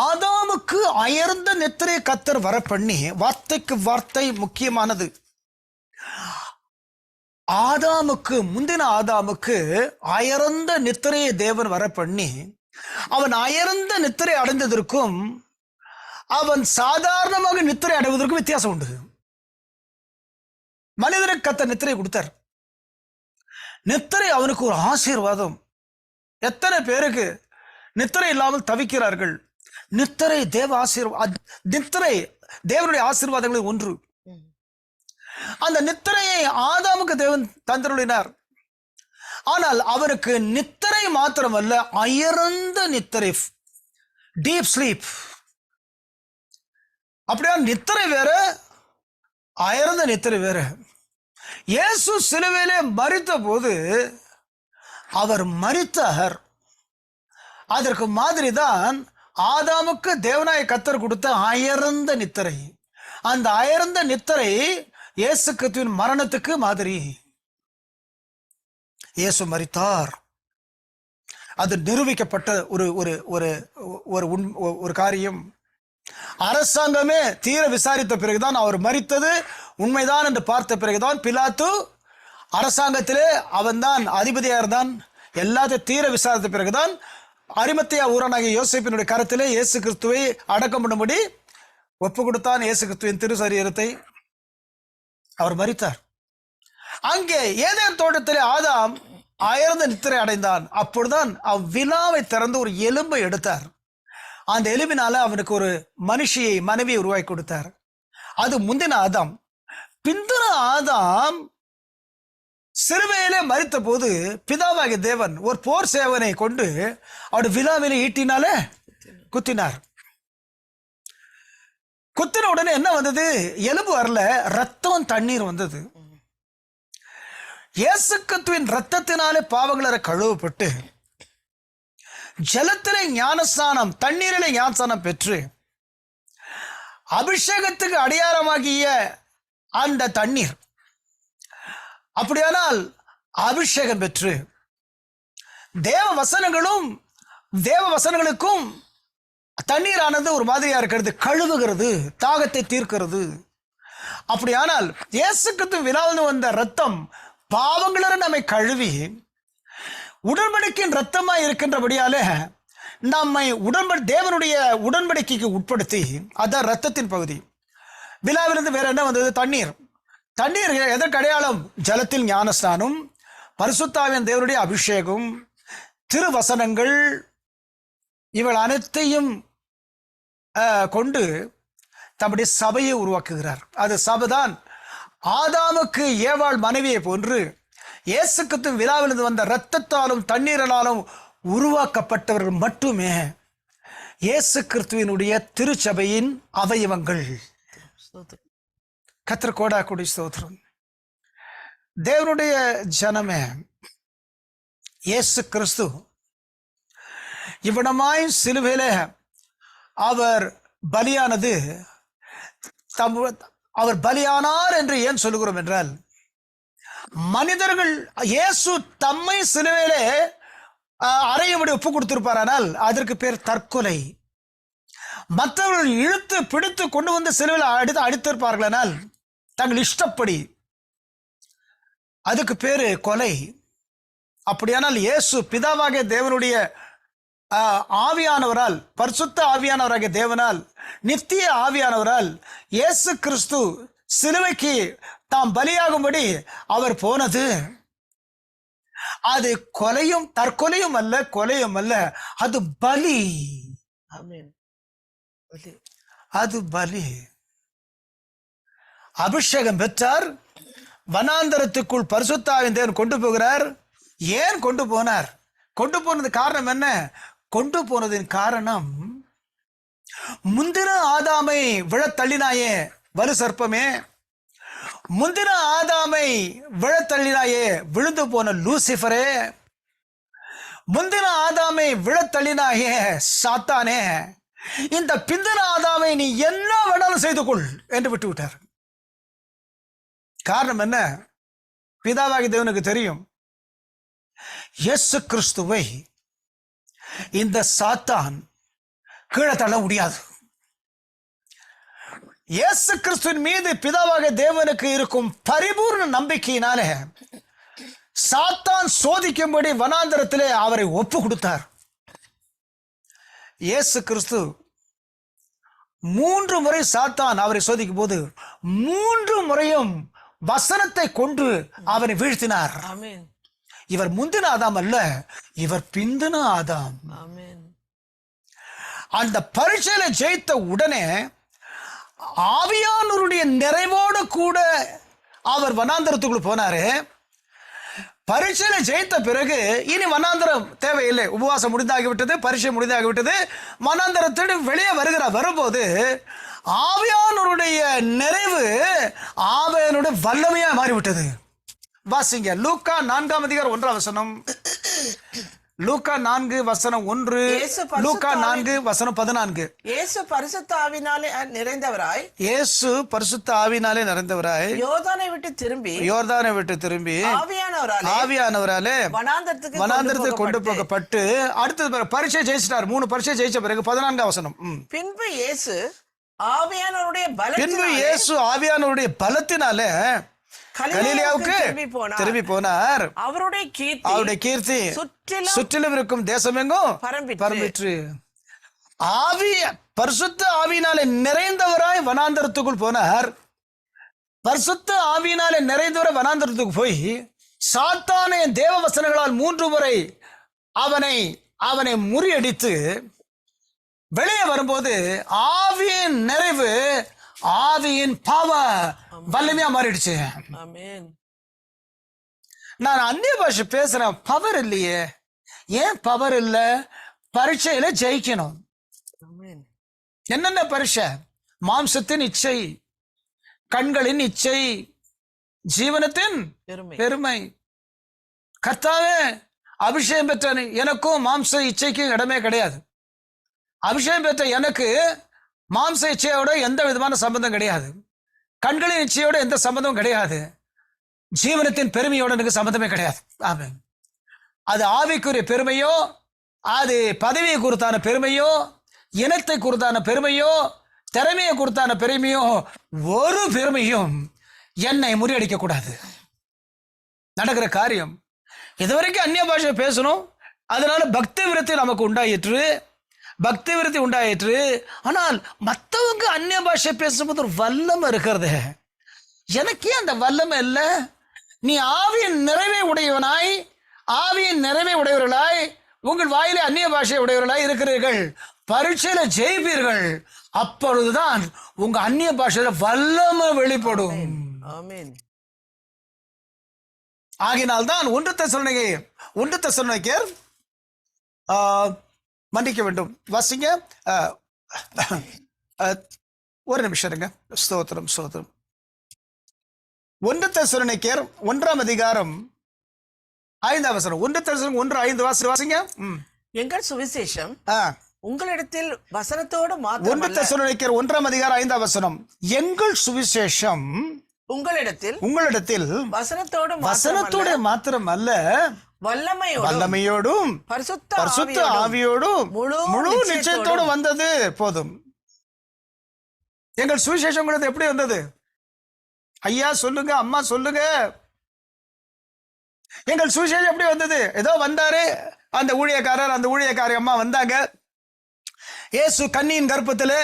ஆதாமுக்கு அயர்ந்த நித்திரை கத்தர் வர பண்ணி, வார்த்தைக்கு வார்த்தை முக்கியமானது. முந்தின ஆதாமுக்கு அயர்ந்த நித்திரையை தேவன் வர பண்ணி, அவன் அயர்ந்த நித்திரை அடைந்ததற்கும் அவன் சாதாரணமாக நித்திரை அடைவதற்கும் வித்தியாசம் உண்டு. மனிதனுக்கு கத்தர் நித்திரை கொடுத்தார். நித்திரை அவனுக்கு ஒரு ஆசீர்வாதம். எத்தனை பேருக்கு நித்திரை இல்லாமல் தவிக்கிறார்கள்? நித்திரை நித்திரை தேவனுடைய ஆசீர்வாதங்களில் ஒன்று. அந்த நித்திரையை ஆதாமுக்கு தேவன் தந்தருளினார். ஆனால் அவருக்கு நித்திரை மாத்திரமல்ல, அயர்ந்த நித்திரை, டீப் ஸ்லீப். அப்படியா? நித்திரை வேற, அயர்ந்த நித்திரை வேற. இயேசு சிலுவையிலே மரித்த போது அவர் மரித்தார். அதற்கு மாதிரி தான் ஆதாமுக்கு தேவனாய கத்தர் கொடுத்த அயர்ந்த நித்திரை. அந்த அயர்ந்த நித்திரை இயேசு கிறிஸ்துவின் மரணத்துக்கு மாதிரி. இயேசு மரித்தார். அது நிரூபிக்கப்பட்ட ஒரு காரியம். அரசாங்கமே தீர விசாரித்த பிறகுதான் அவர் மரித்தது உண்மைதான் என்று பார்த்த பிறகுதான் பிலாத்து அரசாங்கத்திலே அவன்தான் அதிபதியா இருந்தான். எல்லாத்தையும் தீர விசாரித்த பிறகுதான் அரிமத்தியா ஊரானாகிய யோசேப்பினுடைய கரத்திலே இயேசு கிறிஸ்துவை அடக்கம் பண்ணும்படி ஒப்பு கொடுத்தான். இயேசு கிறிஸ்துவின் திருசரீரத்தை அவர் மரித்தார். அங்கே ஏதேன் தோட்டத்திலே ஆதாம் அயர்ந்த நித்திரை அடைந்தான். அப்பொழுதுதான் அவ்வினாவை திறந்து ஒரு எலும்பை எடுத்தார். அந்த எலும்பினால அவனுக்கு ஒரு மனைவியை உருவாக்கி கொடுத்தார். அது முந்தின ஆதாம். பிந்தின ஆதாம் சிறுவையிலே மரித்த போது பிதாவாகிய தேவன் ஒரு போர் சேவனை கொண்டு அவருடைய விழாவிலே ஈட்டினாலே குத்தினார். குத்தின உடனே என்ன வந்தது? எலும்பு வரல, ரத்தம் தண்ணீர் வந்தது. இயேசு கிறிஸ்துவின் ரத்தத்தினாலே பாவங்கள கழுவப்பட்டு ஜலத்திலே ஞானஸ்நானம், தண்ணீரிலே ஞானஸ்நானம் பெற்று அபிஷேகத்துக்கு அடையாளமாகிய அந்த தண்ணீர், அப்படியானால் அபிஷேகம் பெற்று தேவ வசனங்களுக்கும் தண்ணீரானது ஒரு மாதிரியா இருக்கிறது, கழுவுகிறது, தாகத்தை தீர்க்கிறது. அப்படியானால் இயேசு கிறிஸ்து விழாவிலிருந்து வந்த ரத்தம் பாவங்கள நம்மை கழுவி உடன்படிக்கையின் ரத்தமாய் இருக்கின்றபடியாலே நம்மை தேவனுடைய உடன்படிக்கைக்கு உட்படுத்தி, அதான் ரத்தத்தின் பகுதி. விழாவிலிருந்து வேற என்ன வந்தது? தண்ணீர். தண்ணீர் எதற்கு அடையாளம்? ஜலத்தில் ஞானஸ்நானம், பரிசுத்தாவின் தேவனுடைய அபிஷேகம், திருவசனங்கள், இவள் அனைத்தையும் கொண்டு தம்முடைய சபையை உருவாக்குகிறார். அது சபைதான் ஆதாமுக்கு ஏவாள் மனைவியை போன்று இயேசு கிறிஸ்து விழாவிலிருந்து வந்த இரத்தத்தாலும் தண்ணீராலும் உருவாக்கப்பட்டவர்கள் மட்டுமே இயேசு கிறிஸ்துவினுடைய திருச்சபையின் அவயவங்கள். கர்த்தர் கோடா கொடி ஸ்தோத்திரம். தேவனுடைய ஜனமே, இயேசு கிறிஸ்து இவ்விடமாய் சிலுவையிலே அவர் பலியானது, அவர் பலியானார் என்று ஏன் சொல்லுகிறோம் என்றால், மனிதர்கள் இயேசு தம்மை சிலுவையிலே அறையும்படி ஒப்பு கொடுத்திருப்பாரானால் அதற்கு பேர் தற்கொலை. மற்றவர்கள் இழுத்து பிடித்து கொண்டு வந்து சிலுவையில் அடித்திருப்பார்களானால் தங்கள் இஷ்டப்படி, அதுக்கு பேரு கொலை. அப்படியானால் இயேசு பிதாவாகிய தேவனுடைய ஆவியானவரால், பரிசுத்த ஆவியானவராகிய தேவனால், நித்திய ஆவியானவரால் இயேசு கிறிஸ்து சிலுவைக்கு தாம் பலியாகும்படி அவர் போனது, அது கொலையும் தற்கொலையும் அல்ல, கொலையும் அல்ல, அது பலி. அது பலி. அபிஷேகம் பெற்றார், வனாந்தரத்துக்குள் பரிசுத்தாவின் தேவன் கொண்டு போகிறார். ஏன் கொண்டு போனார்? கொண்டு போனது காரணம் என்ன? கொண்டு போனதின் காரணம், முந்தின ஆதாமை விழத்தள்ளினாயே வலு சர்ப்பமே, முந்தின ஆதாமை விழத்தள்ளினாயே விழுந்து போன லூசிஃபரே, முந்தின ஆதாமை விழத்தள்ளினாயே சாத்தானே, இந்த பிந்தின ஆதாமை நீ என்ன வேணாலும் செய்து கொள் என்று விட்டு விட்டார். காரணம் என்ன? பிதாவாகிய தேவனுக்கு தெரியும், இயேசு கிறிஸ்துவை இந்த சாத்தான் கீழே தள்ள முடியாது. இயேசு கிறிஸ்துவின் மீது பிதாவாகிய தேவனுக்கு இருக்கும் பரிபூர்ண நம்பிக்கையினாலே சாத்தான் சோதிக்கும்படி வனாந்தரத்திலே அவரை ஒப்பு கொடுத்தார். இயேசு கிறிஸ்து 3 முறை சாத்தான் அவரை சோதிக்கும் போது 3 முறையும் வசனத்தை கொண்டு அவரை வீழ்த்தினார். இவர் முந்தின ஆதாம் அல்ல, இவர் பிந்தின ஆதாம். அந்த பரீட்சையில ஜெயித்த உடனே ஆவியானவருடைய நிறைவோடு கூட அவர் வனாந்தரத்துக்குள்ள போனாரு. பரீட்சையில ஜெயித்த பிறகு இனி வனாந்தரம் தேவையில்லை, உபவாசம் முடிந்தாகிவிட்டது, பரீட்சை முடிந்தாகிவிட்டது. வனாந்தரத்தோடு வெளியே வரும்போது ஆவியானவருடைய நிறைவு ஆவியானுடைய வல்லமையா மாறிவிட்டது. வாசிங்க லூக்கா 4 அதிகாரம் 1 வசனம். லூக்கா 4 வசனம் 1, லூக்கா 4 வசனம் 14. இயேசு பரிசுத்த ஆவியினாலே நிறைந்தவராய், இயேசு பரிசுத்த ஆவியினாலே நிறைந்தவராய் யோர்தானை விட்டு திரும்பி ஆவியானவராலே வனாந்தரத்துக்கு கொண்டு போகப்பட்டு போகப்பட்டு அடுத்தது பரீட்சை ஜெயிச்சிட்டார். 3 பரீட்சை ஜெயிச்ச பிறகு 14 வசனம். பின்பு இயேசு ஆவியானவருடைய ஆவியானவருடைய பலத்தினாலே கலிலேயாவுக்கு திரும்பி போனார். அவருடைய கீர்த்தி சுற்றிலும் இருக்கும் தேசமெங்கும் பரம்பிற்று. பரிசுத்த ஆவியினாலே நிறைந்தவராய் வனாந்தரத்துக்குள் போனார். பரிசுத்த ஆவியினாலே நிறைந்தவரை வனாந்தரத்துக்கு போய் சாத்தானே தேவ வசனங்களால் 3 முறை அவனை முறியடித்து வெளியே வரும்போது ஆவியின் நிறைவு, ஆவியின் பவர் வல்லமையா மாறிடுச்சு. நான் அந்நிய பாஷை பேசுறேன், பவர் இல்லையே. ஏன் பவர் இல்ல? பரீட்சையில ஜெயிக்கணும். என்னென்ன பரீட்சை? மாம்சத்தின் இச்சை, கண்களின் இச்சை, ஜீவனத்தின் பெருமை. கர்த்தாவே, அபிஷேகம் பெற்ற எனக்கும் மாம்ச இச்சைக்கும் இடமே கிடையாது. அபிஷேகம் பெற்ற எனக்கு மாம்ச இச்சையோட எந்த விதமான சம்பந்தம் கிடையாது. கண்களின் இச்சையோட எந்த சம்பந்தமும் கிடையாது. ஜீவனத்தின் பெருமையோட எனக்கு சம்பந்தமே கிடையாது. ஆமென். அது ஆவிக்குரிய பெருமையோ, அது பதவியை குறித்தான பெருமையோ, இனத்தை குறித்தான பெருமையோ, திறமையை குறித்தான பெருமையோ, ஒரு பெருமையும் என்னை முறியடிக்க கூடாது. நடக்கிற காரியம் இதுவரைக்கும் அந்நிய பாஷை பேசணும், அதனால பக்தி விருத்தி நமக்கு உண்டாயிற்று, பக்தி விருத்தி உண்டாயிற்று. ஆனால் மற்றவங்க அந்நிய பாஷை பேசும்போது ஒரு வல்லமை இருக்கிறது. எனக்கே அந்த வல்லமை இல்ல. நீ ஆவியின் நிறைவை உடையவனாய், ஆவியின் நிறைவை உடையவர்களாய், உங்கள் வாயிலே அந்நிய பாஷை உடையவர்களாய் இருக்கிறீர்கள். பரீட்சையில ஜெயிப்பீர்கள். அப்பொழுதுதான் உங்க அந்நிய பாஷையில வல்லமை வெளிப்படும். ஆமென். ஆகினால்தான் 1 தெசலோனிக்கேயர் மன்னிக்க வேண்டும், வாசிங்க. ஒரு நிமிஷம் இருங்க. ஸ்தோத்திரம் ஸ்தோத்திரம். 1 தெசலோனிக்கேயர் 1ஆம் அதிகாரம் 5ஆம் வசனம். 1 தெசலோனிக்கேயர் 1:5 வாசிங்க. எங்கள் சுவிசேஷம் உங்களிடத்தில் வசனத்தோடு 1 தெசலோனிக்கேயர் 1ஆம் அதிகாரம் 5ஆம் வசனம். எங்கள் சுவிசேஷம் உங்களிடத்தில் வசனத்தோடு மாத்திரம் அல்ல, வல்லமையோடும் பரிசுத்த ஆவியோடும் முழு நிச்சயத்தோடு வந்தது. போதும். எங்கள் சுவிசேஷம் உங்களுக்கு எப்படி வந்தது? ஐயா சொல்லுங்க, அம்மா சொல்லுங்க. எங்கள் சுவிசேஷம் எப்படி வந்தது? ஏதோ வந்தாரு அந்த ஊழியக்காரர், அந்த ஊழியக்காரி அம்மா வந்தாங்க. இயேசு கன்னியின் கர்ப்பத்திலே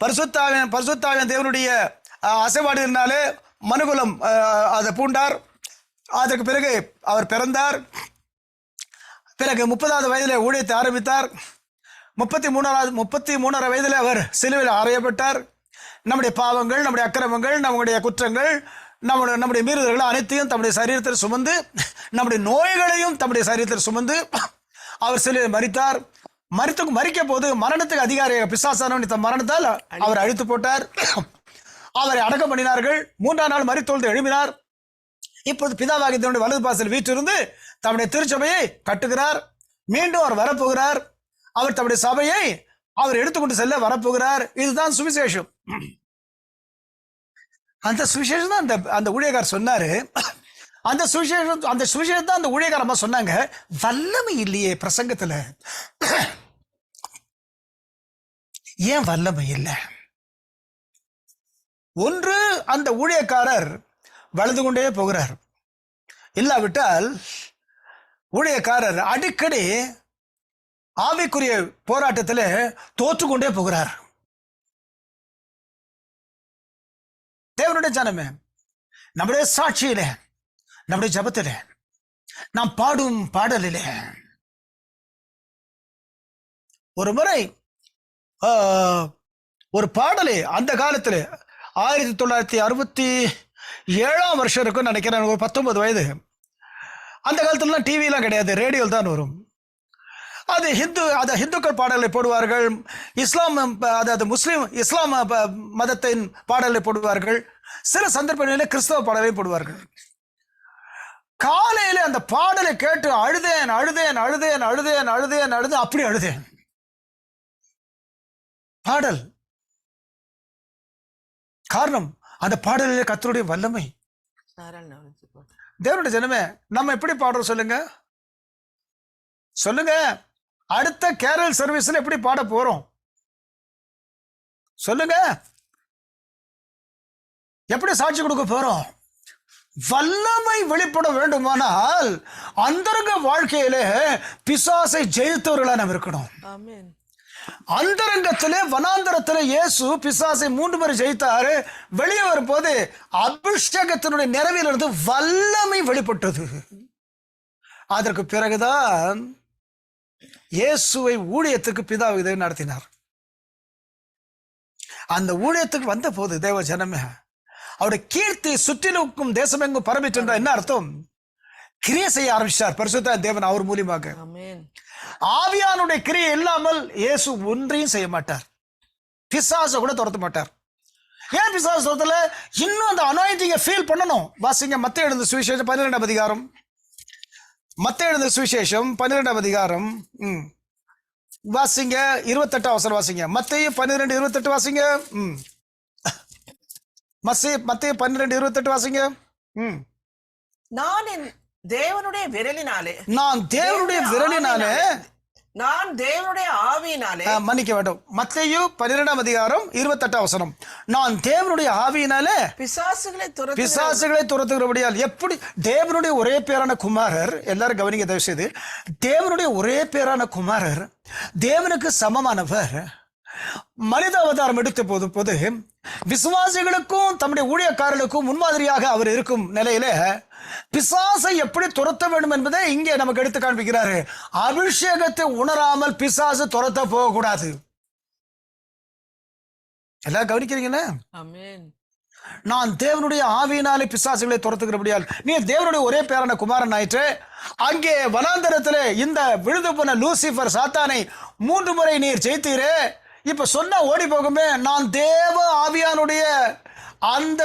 பரிசுத்தாவின் தேவனுடைய அசைவாடினாலே மனுகுலம் அதை பூண்டார். அதற்கு பிறகு அவர் பிறந்தார். பிறகு 30வது வயதிலே ஊழியத்தை ஆரம்பித்தார். 33 வயதிலே அவர் சிலுவையில் அறையப்பட்டார். நம்முடைய பாவங்கள், நம்முடைய அக்கிரமங்கள், நம்முடைய குற்றங்கள், நம்முடைய மீறுதல்கள் அனைத்தையும் தம்முடைய சரீரத்தில் சுமந்து, நம்முடைய நோய்களையும் தம்முடைய சரீரத்தில் சுமந்து அவர் சிலுவையில் மரித்தார். மரிக்க போது மரணத்துக்கு அதிகாரியாக பிசாசானவன் மரணத்தால் அவர் அழித்து போட்டார். அவரை அடக்கம் பண்ணினார்கள். 3ஆம் நாள் மரித்தொழுது எழுப்பினார். இப்போது பிதாவாகிய தேவனுடைய வலது பாசத்தில் வீற்றிருந்து தம்முடைய திருச்சபையை கட்டுகிறார். மீண்டும் அவர் வரப்போகிறார். அவர் தம்முடைய சபையை அவர் எடுத்துக்கொண்டு செல்ல வரப்போகிறார். இதுதான் சுவிசேஷம். அந்த சுவிசேஷம் தான் அந்த ஊழியக்காரர் சொன்னாரு. அந்த சுவிசேஷம் தான் அந்த ஊழியக்கார அம்மா சொன்னாங்க. வல்லமை இல்லையே பிரசங்கத்துல. ஏன் வல்லமை இல்லை? ஒன்று, அந்த ஊழியக்காரர் வளர்ந்து கொண்டே போகிறார். இல்லாவிட்டால் ஊழியக்காரர் அடிக்கடி ஆவிக்குரிய போராட்டத்தில் தோற்றுக்கொண்டே போகிறார். தேவனுடைய ஜனமே, நம்முடைய சாட்சியில, நம்முடைய ஜபத்தில, நாம் பாடும் பாடலிலே ஒரு முறை ஒரு பாடலை அந்த காலத்தில் 1967ஆம் வருஷம் இருக்குன்னு நினைக்கிறேன். ஒரு 19 வயது. அந்த காலத்துலலாம் டிவிலாம் கிடையாது, ரேடியோ தான் வரும். அது ஹிந்துக்கள் பாடலை போடுவார்கள். இஸ்லாம் மதத்தின் பாடலை போடுவார்கள். சில சந்தர்ப்பங்களில் கிறிஸ்தவ பாடலை போடுவார்கள். காலையில அந்த பாடலை கேட்டு அழுதேன். அப்படி அழுதேன். பாடல் காரணம், அந்த பாடலிலே கர்த்தருடைய வல்லமை. தேவனுடைய ஜனமே, நம்ம எப்படி பாடுறோம் சொல்லுங்க. அடுத்த கேரல் சர்வீஸ்ல எப்படி பாட போறோம் சொல்லுங்க. எப்படி சாட்சி கொடுக்க போறோம்? வல்லமை வெளிப்பட வேண்டுமானால் அந்தரங்க வாழ்க்கையிலே பிசாசை ஜெயித்தவர்களா நாம் இருக்கணும். ஆமென். அந்தரங்கத்திலே வனாந்தரத்திலே இயேசு பிசாசை 3 முறை ஜெயித்தாரு. வெளியே வரும்போது அபிஷேகத்தினுடைய நிறைவிலிருந்து வல்லமை வெளிப்பட்டது. அதற்கு பிறகுதான் இயேசுவை ஊழியத்துக்கு பிதாவை நடத்தினார். அந்த ஊழியத்துக்கு வந்த போது தேவ ஜனமே, அவருடைய கீர்த்தி சுற்றிலும் தேசமெங்கும் பரவிட்டு என்றால் என்ன அர்த்தம்? கிரியை செய்ய ஆரம்பிச்சார் பரிசுத்த தேவன் அவர் மூலியமாக. ஆவியானுடைய கிரியை இல்லாமல் இயேசு ஒன்றையும் செய்ய மாட்டார். பிசாசை கூட துரத்த மாட்டார். ஏன் பிசாசு துரத்தல? இன்னும் அந்த அனாயிண்டிங்கை ஃபீல் பண்ணணும். வாசிங்க மத்தேயு எழுதின சுவிசேஷம் 12ஆம் அதிகாரம். மத்தேயு எழுதின சுவிசேஷம் 12ஆம் அதிகாரம். வாசிங்க 28ஆம் வசனம் வாசிங்க. மத்தேயு 12:28 வாசிங்க. மத்தேயு 12:28 வாசிங்க. நான் தேவனுடைய விரலினாலே நான் தேவனுடைய ஆவியினாலே மன்னிக்க வேண்டும். மத்தேயு 12ஆம் அதிகாரம் 28ஆம் வசனம். நான் தேவனுடைய ஆவியினாலே பிசாசுகளை துரத்துகிறபடியால். எப்படி தேவனுடைய ஒரே பேரான குமாரர், எல்லாரும் கவனிக்க தயவு செய்து, தேவனுடைய ஒரே பேரான குமாரர், தேவனுக்கு சமமானவர், மனித அவதாரம் எடுத்த போது விசுவாசிகளுக்கும் தம்முடைய ஊழியக்காரர்களுக்கும் முன்மாதிரியாக அவர் இருக்கும் நிலையில பிசாசை எப்படி துரத்த வேண்டும் என்பதை இங்கே நமக்கு எடுத்து காண்பிக்கிறாரு. அபிஷேகத்தை உணராமல் பிசாசு துரத்த போகக்கூடாது. எல்லாம் கவனிக்கிறீங்கன்னா, ஆமென். நான் தேவனுடைய ஆவியினாலே பிசாசுகளை துரத்துகிறபடியால் நீ தேவனுடைய ஒரே பேரான குமாரன் ஆயிற்று. அங்கே வனாந்தரத்திலே இந்த விழுது போன லூசிபர் சாத்தானை 3 முறை நீர் ஜெயித்தீரே. இப்ப சொன்னா ஓடி போகுமே, நான் தேவ ஆவியானுடைய அந்த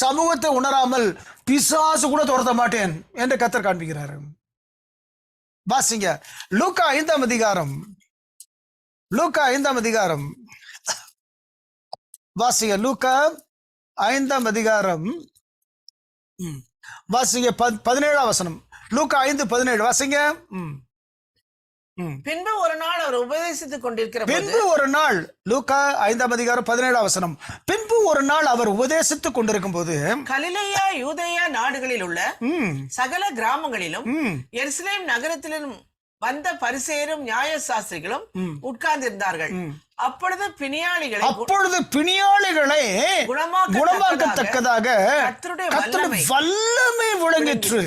சமூகத்தை உணராமல் பிசாசு கூட துரத்த மாட்டேன் என்று கர்த்தர் காண்பிக்கிறார். வாசிங்க லூக்கா 5ஆம் அதிகாரம். லூக்கா 5ஆம் அதிகாரம் வாசிங்க. லூக்கா 5ஆம் அதிகாரம் வாசிங்க 17ஆம் வசனம். லூக்கா 5:17 வாசிங்க. பின்பு ஒரு நாள் அவர் உபதேசித்துக் கொண்டிருக்கிற போது, பின்பு ஒரு நாள், லூக்கா 5ஆம் அதிகாரம் 17ஆம் வசனம். பின்பு ஒரு நாள் அவர் உபதேசித்துக் கொண்டிருக்கும் போது கலிலேயா யூதேயா நாடுகளில் உள்ள சகல கிராமங்களிலும் எருசலேம் நகரத்திலும் வந்த பரிசேயரும் நியாய சாஸ்திரிகளும் உட்கார்ந்திருந்தார்கள். அப்பொழுது பிணியாளிகளை குணமாக்கத்தக்கதாக கர்த்தருடைய வல்லமை விளங்கிற்று.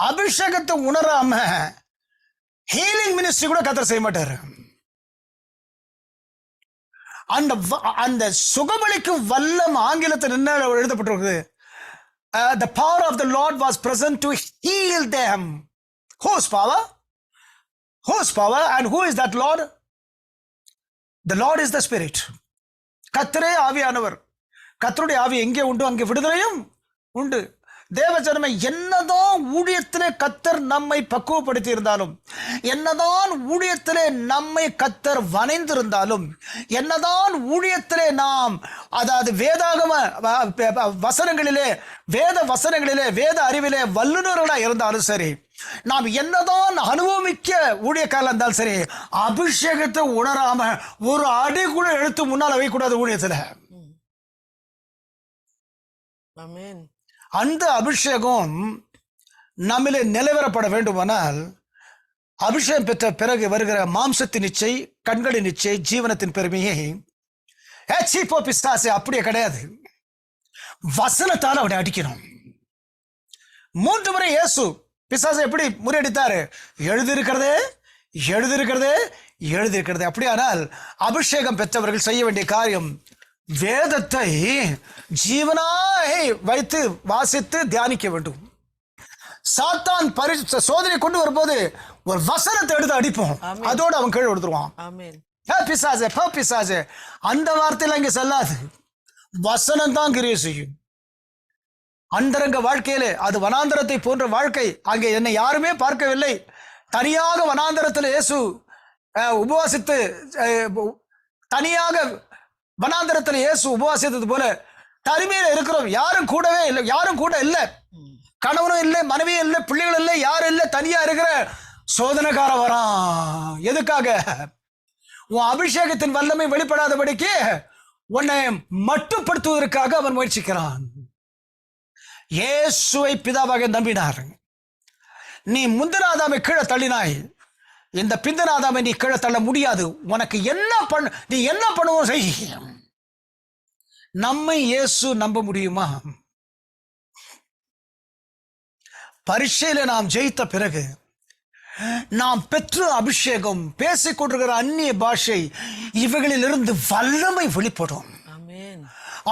அபிஷேகத்தை உணராம ஹீலிங் மினிஸ்ட்ரி கூட கர்த்தர் செய்ய மாட்டாரு. அந்த சுகமளிக்கும் வல்லம் ஆங்கிலத்தில் என்ன எழுதப்பட்டிருக்கு? The power of the Lord was present to heal them. Whose power? Whose power? And who is that Lord? The Lord is the Spirit. கர்த்தரே ஆவியானவர். கர்த்தருடைய ஆவி எங்கே உண்டு அங்கே விடுதலையும் உண்டு. தேவஜனமே, என்னதான் ஊழியத்திலே கர்த்தர் நம்மை பக்குவப்படுத்தி இருந்தாலும், என்னதான் ஊழியத்திலே நம்மை கர்த்தர் வணைந்திருந்தாலும், என்னதான் ஊழியத்திலே நாம் அதாவது வேதாகம வசனங்களிலே வேத அறிவிலே வல்லுநர்களாக இருந்தாலும் சரி, நாம் என்னதான் அனுபவிக்க ஊழியக்காரர் இருந்தாலும் சரி, அபிஷேகத்தை உணராம ஒரு அடி கூட எடுத்து முன்னால் வைக்கக்கூடாது ஊழியத்துல. ஆமென். அந்த அபிஷேகம் நம்மிலே நிலைவரப்பட வேண்டுமானால், அபிஷேகம் பெற்ற பிறகு வருகிற மாம்சத்தின் இச்சை, கண்களின் இச்சை, ஜீவனத்தின் பெருமையை பிசாசு அப்படியே கிடையாது. வசனத்தால் அவனை அடிக்கணும். 3 முறை இயேசு பிசாசை எப்படி முறியடித்தாரு? எழுதியிருக்கிறதே. அப்படியானால் அபிஷேகம் பெற்றவர்கள் செய்ய வேண்டிய காரியம் வேதத்தை ஜீவனாய் வைத்து வாசித்து தியானிக்க வேண்டும். சாத்தான் சோதனை கொண்டு வரும்போது ஒரு வசனத்தை எடுத்து அடிப்போம், அதோடு அவன் கீழே எடுத்துருவான். பிசாசே அந்த வார்த்தையில இங்க செல்லாது. வசனம் தான் கிரியை செய்யும். அந்தரங்க வாழ்க்கையிலே அது வனாந்தரத்தை போன்ற வாழ்க்கை. அங்கே என்னை யாருமே பார்க்கவில்லை. தனியாக வனாந்தரத்தில் இயேசு உபவாசித்து தனியாக வனாந்தரத்தில் இயேசு உபவாசித்தது போல தனிமையில இருக்கிறோம். யாரும் கூடவே இல்லை, யாரும் கூட இல்லை, கணவனும் இல்லை, மனைவியும் இல்லை, பிள்ளைகளும் இல்லை, யாரும் இல்லை, தனியா இருக்கிற சோதனைக்கார வரான். எதுக்காக? உன் அபிஷேகத்தின் வல்லமை வெளிப்படாதபடிக்கு உன்னை மட்டுப்படுத்துவதற்காக அவன் முயற்சிக்கிறான். இயேசுவை பிதாவாக நம்பினார். நீ முந்தின ஆதாமை கீழே தள்ளினாய், இந்த பிந்தின ஆதாமை நீ கீழே தள்ள முடியாது. உனக்கு நீ என்ன பண்ணுவோம் செய். நம்மை இயேசு நம்ப முடியுமா? பரீட்சையில நாம் ஜெயித்த பிறகு நாம் பெற்ற அபிஷேகம், பேசிக் கொண்டிருக்கிற அந்நிய பாஷை, இவைகளிலிருந்து வல்லமை வெளிப்படும்.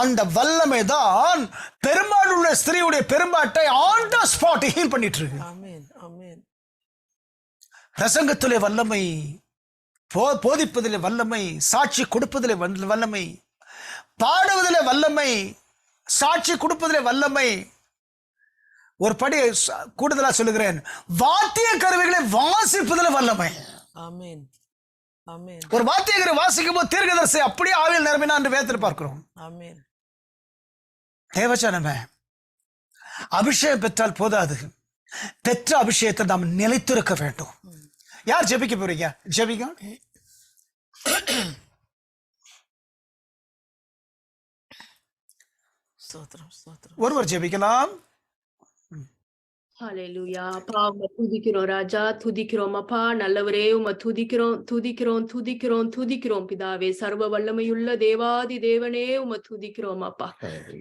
அந்த வல்லமை தான் பெரும்பாலுள்ள ஸ்திரீயுடைய பெரும்பாட்டை ஆன் த ஸ்பாட் ஹீல் பண்ணிட்டு இருக்கு. பிரசங்கத்திலே வல்லமை, போதிப்பதிலே வல்லமை, சாட்சி கொடுப்பதிலே வல்லமை, பாடுவதிலே வல்லமை, சாட்சி கொடுப்பதிலே வல்லமை. ஒரு படி கூடுதலா சொல்லுகிறேன், வாத்திய கருவிகளை வாசிப்பதில் வல்லமை. ஒரு வாத்தியகரை வாசிக்கும் போது தீர்க்கதரிசி அப்படியே ஆவியில் நிரம்பினா என்று வேதத்தில் பார்க்கிறோம். தேவச்சனமே, அபிஷேகம் பெற்றால் போதாது, பெற்ற அபிஷேகத்தை நாம் நிலைத்திருக்க வேண்டும். யார் ஜெபிக்க போறீங்க? ஜெபிக்க. ஒருவர் ஜெபிக்கலாம். ஹalleluya. அப்பா உம்மை துதிக்கிறோம் ராஜா, துதிக்கிறோம் அப்பா. நல்லவரே உம்மை துதிக்கிறோம், துதிக்கிறோம், துதிக்கிறோம், துதிக்கிறோம் பிதாவே. சர்வ வல்லமையுள்ள தேவாதி தேவனே உம்மை துதிக்கிறோம் அப்பா.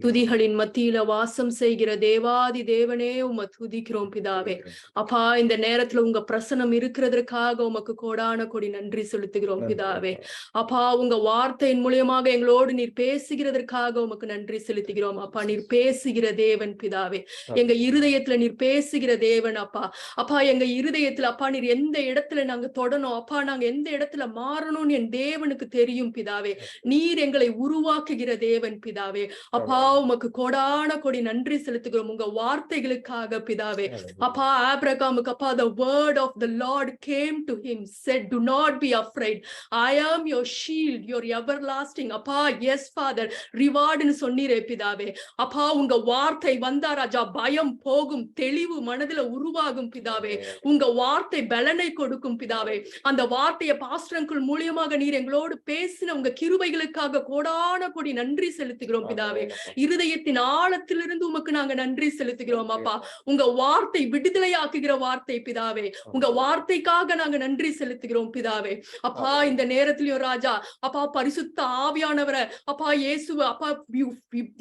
துதிகளின் மத்தியில வாசம் செய்கிற தேவாதி தேவனே உம்மை துதிக்கிறோம் பிதாவே. அப்பா இந்த நேரத்துல உங்க பிரசனம் இருக்கிறதற்காக உமக்கு கோடான கோடி நன்றி செலுத்துகிறோம் பிதாவே. அப்பா உங்க வார்த்தையின் மூலியமாக எங்களோடு நீர் பேசுகிறதற்காக உமக்கு நன்றி செலுத்துகிறோம் அப்பா. நீர் பேசுகிற தேவன் பிதாவே. எங்க இருதயத்துல நீர் பேசுகிற தேவன் அப்பா. அப்பா எங்க இருதயத்துல அப்பா நீர் எந்த இடத்துல நாங்க தொடணும் அப்பா, நாங்க எந்த இடத்துல மாறணும்னு என் தேவனுக்கு தெரியும் பிதாவே. நீர் எங்களை உருவாக்குகிற தேவன் பிதாவே. அப்பா உமக்கு கோடான கோடி நன்றி செலுத்துகிறோம் உங்க வார்த்தைகளுக்காக பிதாவே. அப்பா ஆபிரகாமுக்கு அப்பா the word of the Lord came to him, said do not be afraid, I am your shield, your everlasting அப்பா. yes father, reward னு சொன்னீரே பிதாவே. அப்பா உங்க வார்த்தை வந்தா ராஜா பயம் போகும், தெளிவு மனதுல உருவாகும் பிதாவே. உங்க வார்த்தை பலனை கொடுக்கும் பிதாவே. அந்த வார்த்தையை பாஸ்டர்கள் மூலியமாக நீர் எங்களோடு பேசின உங்க கிருபைகளுக்காக கோடான கோடி நன்றி செலுத்துகிறோம் பிதாவே. இருதயத்தின் ஆழத்திலிருந்து உமக்கு நாங்க நன்றி செலுத்துகிறோம் அப்பா. உங்க வார்த்தை விடுதலையாக்குகிற வார்த்தை பிதாவே. உங்க வார்த்தைக்காக நாங்க நன்றி செலுத்துகிறோம் பிதாவே. அப்பா இந்த நேரத்திலயும் ராஜா அப்பா பரிசுத்த ஆவியானவரை அப்பா இயேசுவ அப்பா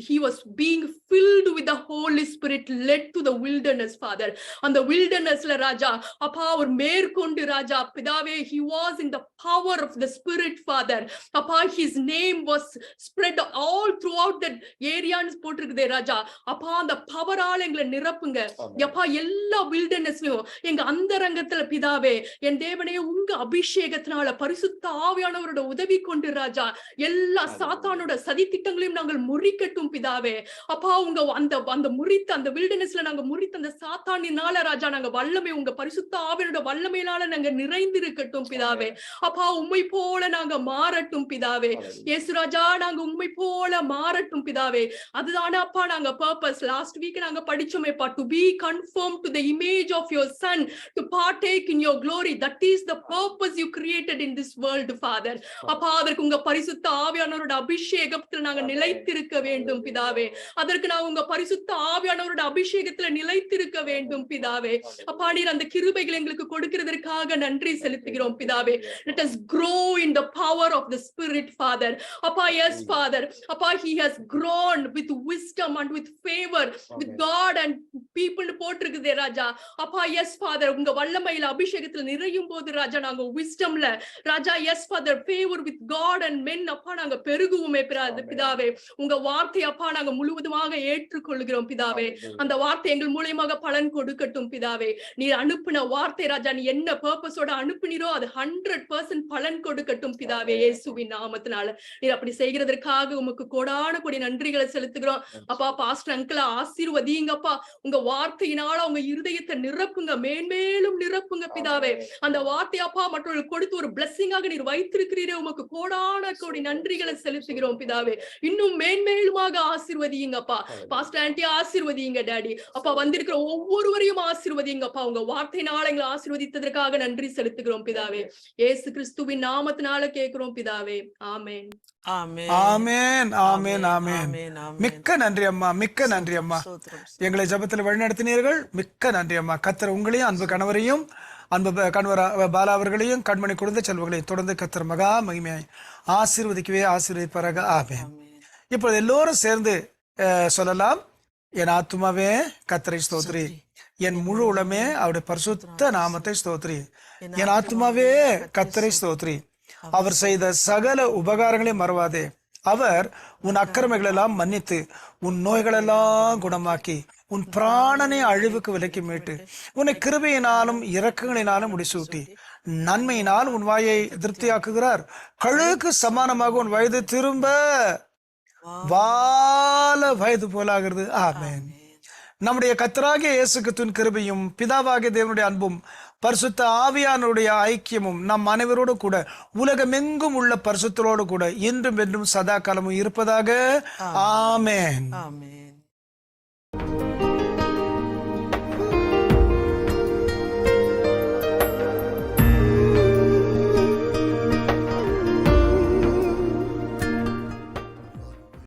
he was being filled with the Holy Spirit, led to the wilderness father. அந்த wildernessல ராஜா அப்பா ஒரு மேற்கொண்டு ராஜா பிதாவே he was in the power of the Spirit father. அப்பா his name was spread all throughout that area னு போட்டிருக்குதே ராஜா. அப்பா அந்த பவரால எங்களை நிரப்புங்க அப்பா. எல்லா wildernessலயும் எங்க அந்தரங்கத்துல பிதாவே என் தேவனே உங்க அபிஷேகத்தினால பரிசுத்த ஆவியானவரோட உதவி கொண்டு ராஜா எல்லா சாத்தானோட சதி திட்டங்களையும் நாங்கள் முறிக்கட்டும் பிதாவே. அப்பா உங்க அந்த முறித்த அந்த wildernessல நாங்க முறித்த அந்த சாத்தானினால ராஜா நாங்க வல்லமை உங்க பரிசுத்த ஆவியோட வல்லமையினால நாங்க நிறைந்திருக்கட்டும் பிதாவே. அப்பா உம்மை போல நாங்க மாறட்டும் பிதாவே. இயேசு ராஜா நாங்க உம்மை போல மாறட்டும் பிதாவே. அதுதானே அப்பா நாங்க பர்பஸ். லாஸ்ட் வீக் நாங்க படிச்சோமேப்பா, to be conformed to the image of your son, to partake in your glory. That is the purpose you created in this world father. அப்பா அதற்கு உங்க பரிசுத்த ஆவியானவரோட அபிஷேகத்துல நாங்க நிலைத்திருக்க வேண்டும் பிதாவே. அதற்கு நாங்க உங்க பரிசுத்த ஆவியானவரோட அபிஷேகத்துல நிலைத்திருக்க வேண்டும் பிதாவே. அப்பா நீர் அந்த கிருபைகளை எங்களுக்கு கொடுக்கிறதற்காக நன்றி செலுத்துகிறோம் பிதாவே. Let us grow in the power of the Spirit father. அப்பா yes father. அப்பா he has grown with wisdom and with favor with God and people போட்டிருக்குதே ராஜா. அப்பா yes father உங்க வல்லமையில அபிஷேகத்துல நிறையும் போது ராஜா நாங்க wisdomல ராஜா yes father favor with God and men அப்பா நாங்க பெருகுவோமே பிதாவே. உங்க வார்த்தை அப்பா நாங்க முழுவதுமாக ஏற்றுக்கொள்கிறோம் பிதாவே. அந்த வார்த்தை எங்கள் மூலமாக பலன் கொடுக்கட்டும் பிதாவே. நீர் அனுப்பின வார்த்தை ராஜா நீ என்ன பர்பஸோட அனுப்பினீரோ அது 100% பலன் கொடுக்கட்டும் பிதாவே இயேசுவின் நாமத்தினால. நீர் அப்படி செய்கிறதற்காக உமக்கு கோடான கோடி நன்றிகளை செலுத்துகிறோம் அப்பா. பாஸ்டர் அங்கிள் ஆசீர்வதிங்கப்பா. உங்க வார்த்தையினால உங்க இருதயத்தை நிரப்புங்க, மேன்மேலும் நிரப்புங்க பிதாவே. அந்த வார்த்தை அப்பா மற்றவர்கள் கொடுத்து ஒரு பிளஸ்ஸிங்காக நீர் வைத்திருக்கிறீரே உமக்கு கோடான கோடி நன்றிகளை செலுத்துகிறோம் பிதாவே. இன்னும் மேன்மேலுமாக ஆசீர்வதிங்கப்பா. பாஸ்டர் ஆண்டி ஆசீர்வதிங்க டாடி. அப்பா வந்திருக்கிற ஒவ்வொருவரையும் ஆசீர்வதிங்கப்பா. உங்க வார்த்தையினால எங்களை ஆசீர்வதித்ததற்காக நன்றி செலுத்துகிறோம் பிதாவே. இயேசு கிறிஸ்துவின் நாமத்தினால கேட்கிறோம் பிதாவே. ஆமென் ஆமென் ஆமென் ஆமென். மிக்க நன்றி அம்மா, மிக்க நன்றி அம்மா. எங்களை ஜெபத்தில் வழிநடத்தினீர்கள். மிக்க நன்றி அம்மா. கர்த்தர் உங்களையும் அன்பு கணவரையும் அன்பு கணவர் பாலா அவர்களையும் கண்மணி குழந்தை செல்வங்களையும் தொடர்ந்து கர்த்தர் மகா மகிமையாய் ஆசீர்வதிக்கவே ஆசீர்வதிப்பாராக. ஆமென். இப்பொழுது எல்லோரும் சேர்ந்து சொல்லலாம். என் ஆத்துமாவே கர்த்தரை ஸ்தோத்திரி, என் முழு உளமே அவருடைய பரிசுத்த நாமத்தை ஸ்தோத்திரி. என் ஆத்துமாவே கர்த்தரை ஸ்தோத்திரி, அவர் செய்த சகல உபகாரங்களையும் மறவாதே. அவர் உன் அக்கிரமைகள் எல்லாம் மன்னித்து உன் நோய்களெல்லாம் குணமாக்கி உன் பிராணனை அழிவுக்கு விலக்கி மீட்டு உன்னை கிருபையினாலும் இரக்கங்களினாலும் முடிசூட்டி நன்மையினால் உன் வாயை திருப்தியாக்குகிறார். கழுகுக்கு சமானமாக உன் வயது திரும்ப வால வயது போலாகிறது. ஆமென். நம்முடைய கர்த்தராகிய இயேசு கிறிஸ்துவின் கிருபையும் பிதாவாகிய தேவனுடைய அன்பும் பரிசுத்த ஆவியானுடைய ஐக்கியமும் நம் அனைவரோடு கூட உலகமெங்கும் உள்ள பரிசுத்தரோடு கூட இன்றும் என்றும் சதா காலமும் இருப்பதாக. ஆமென்.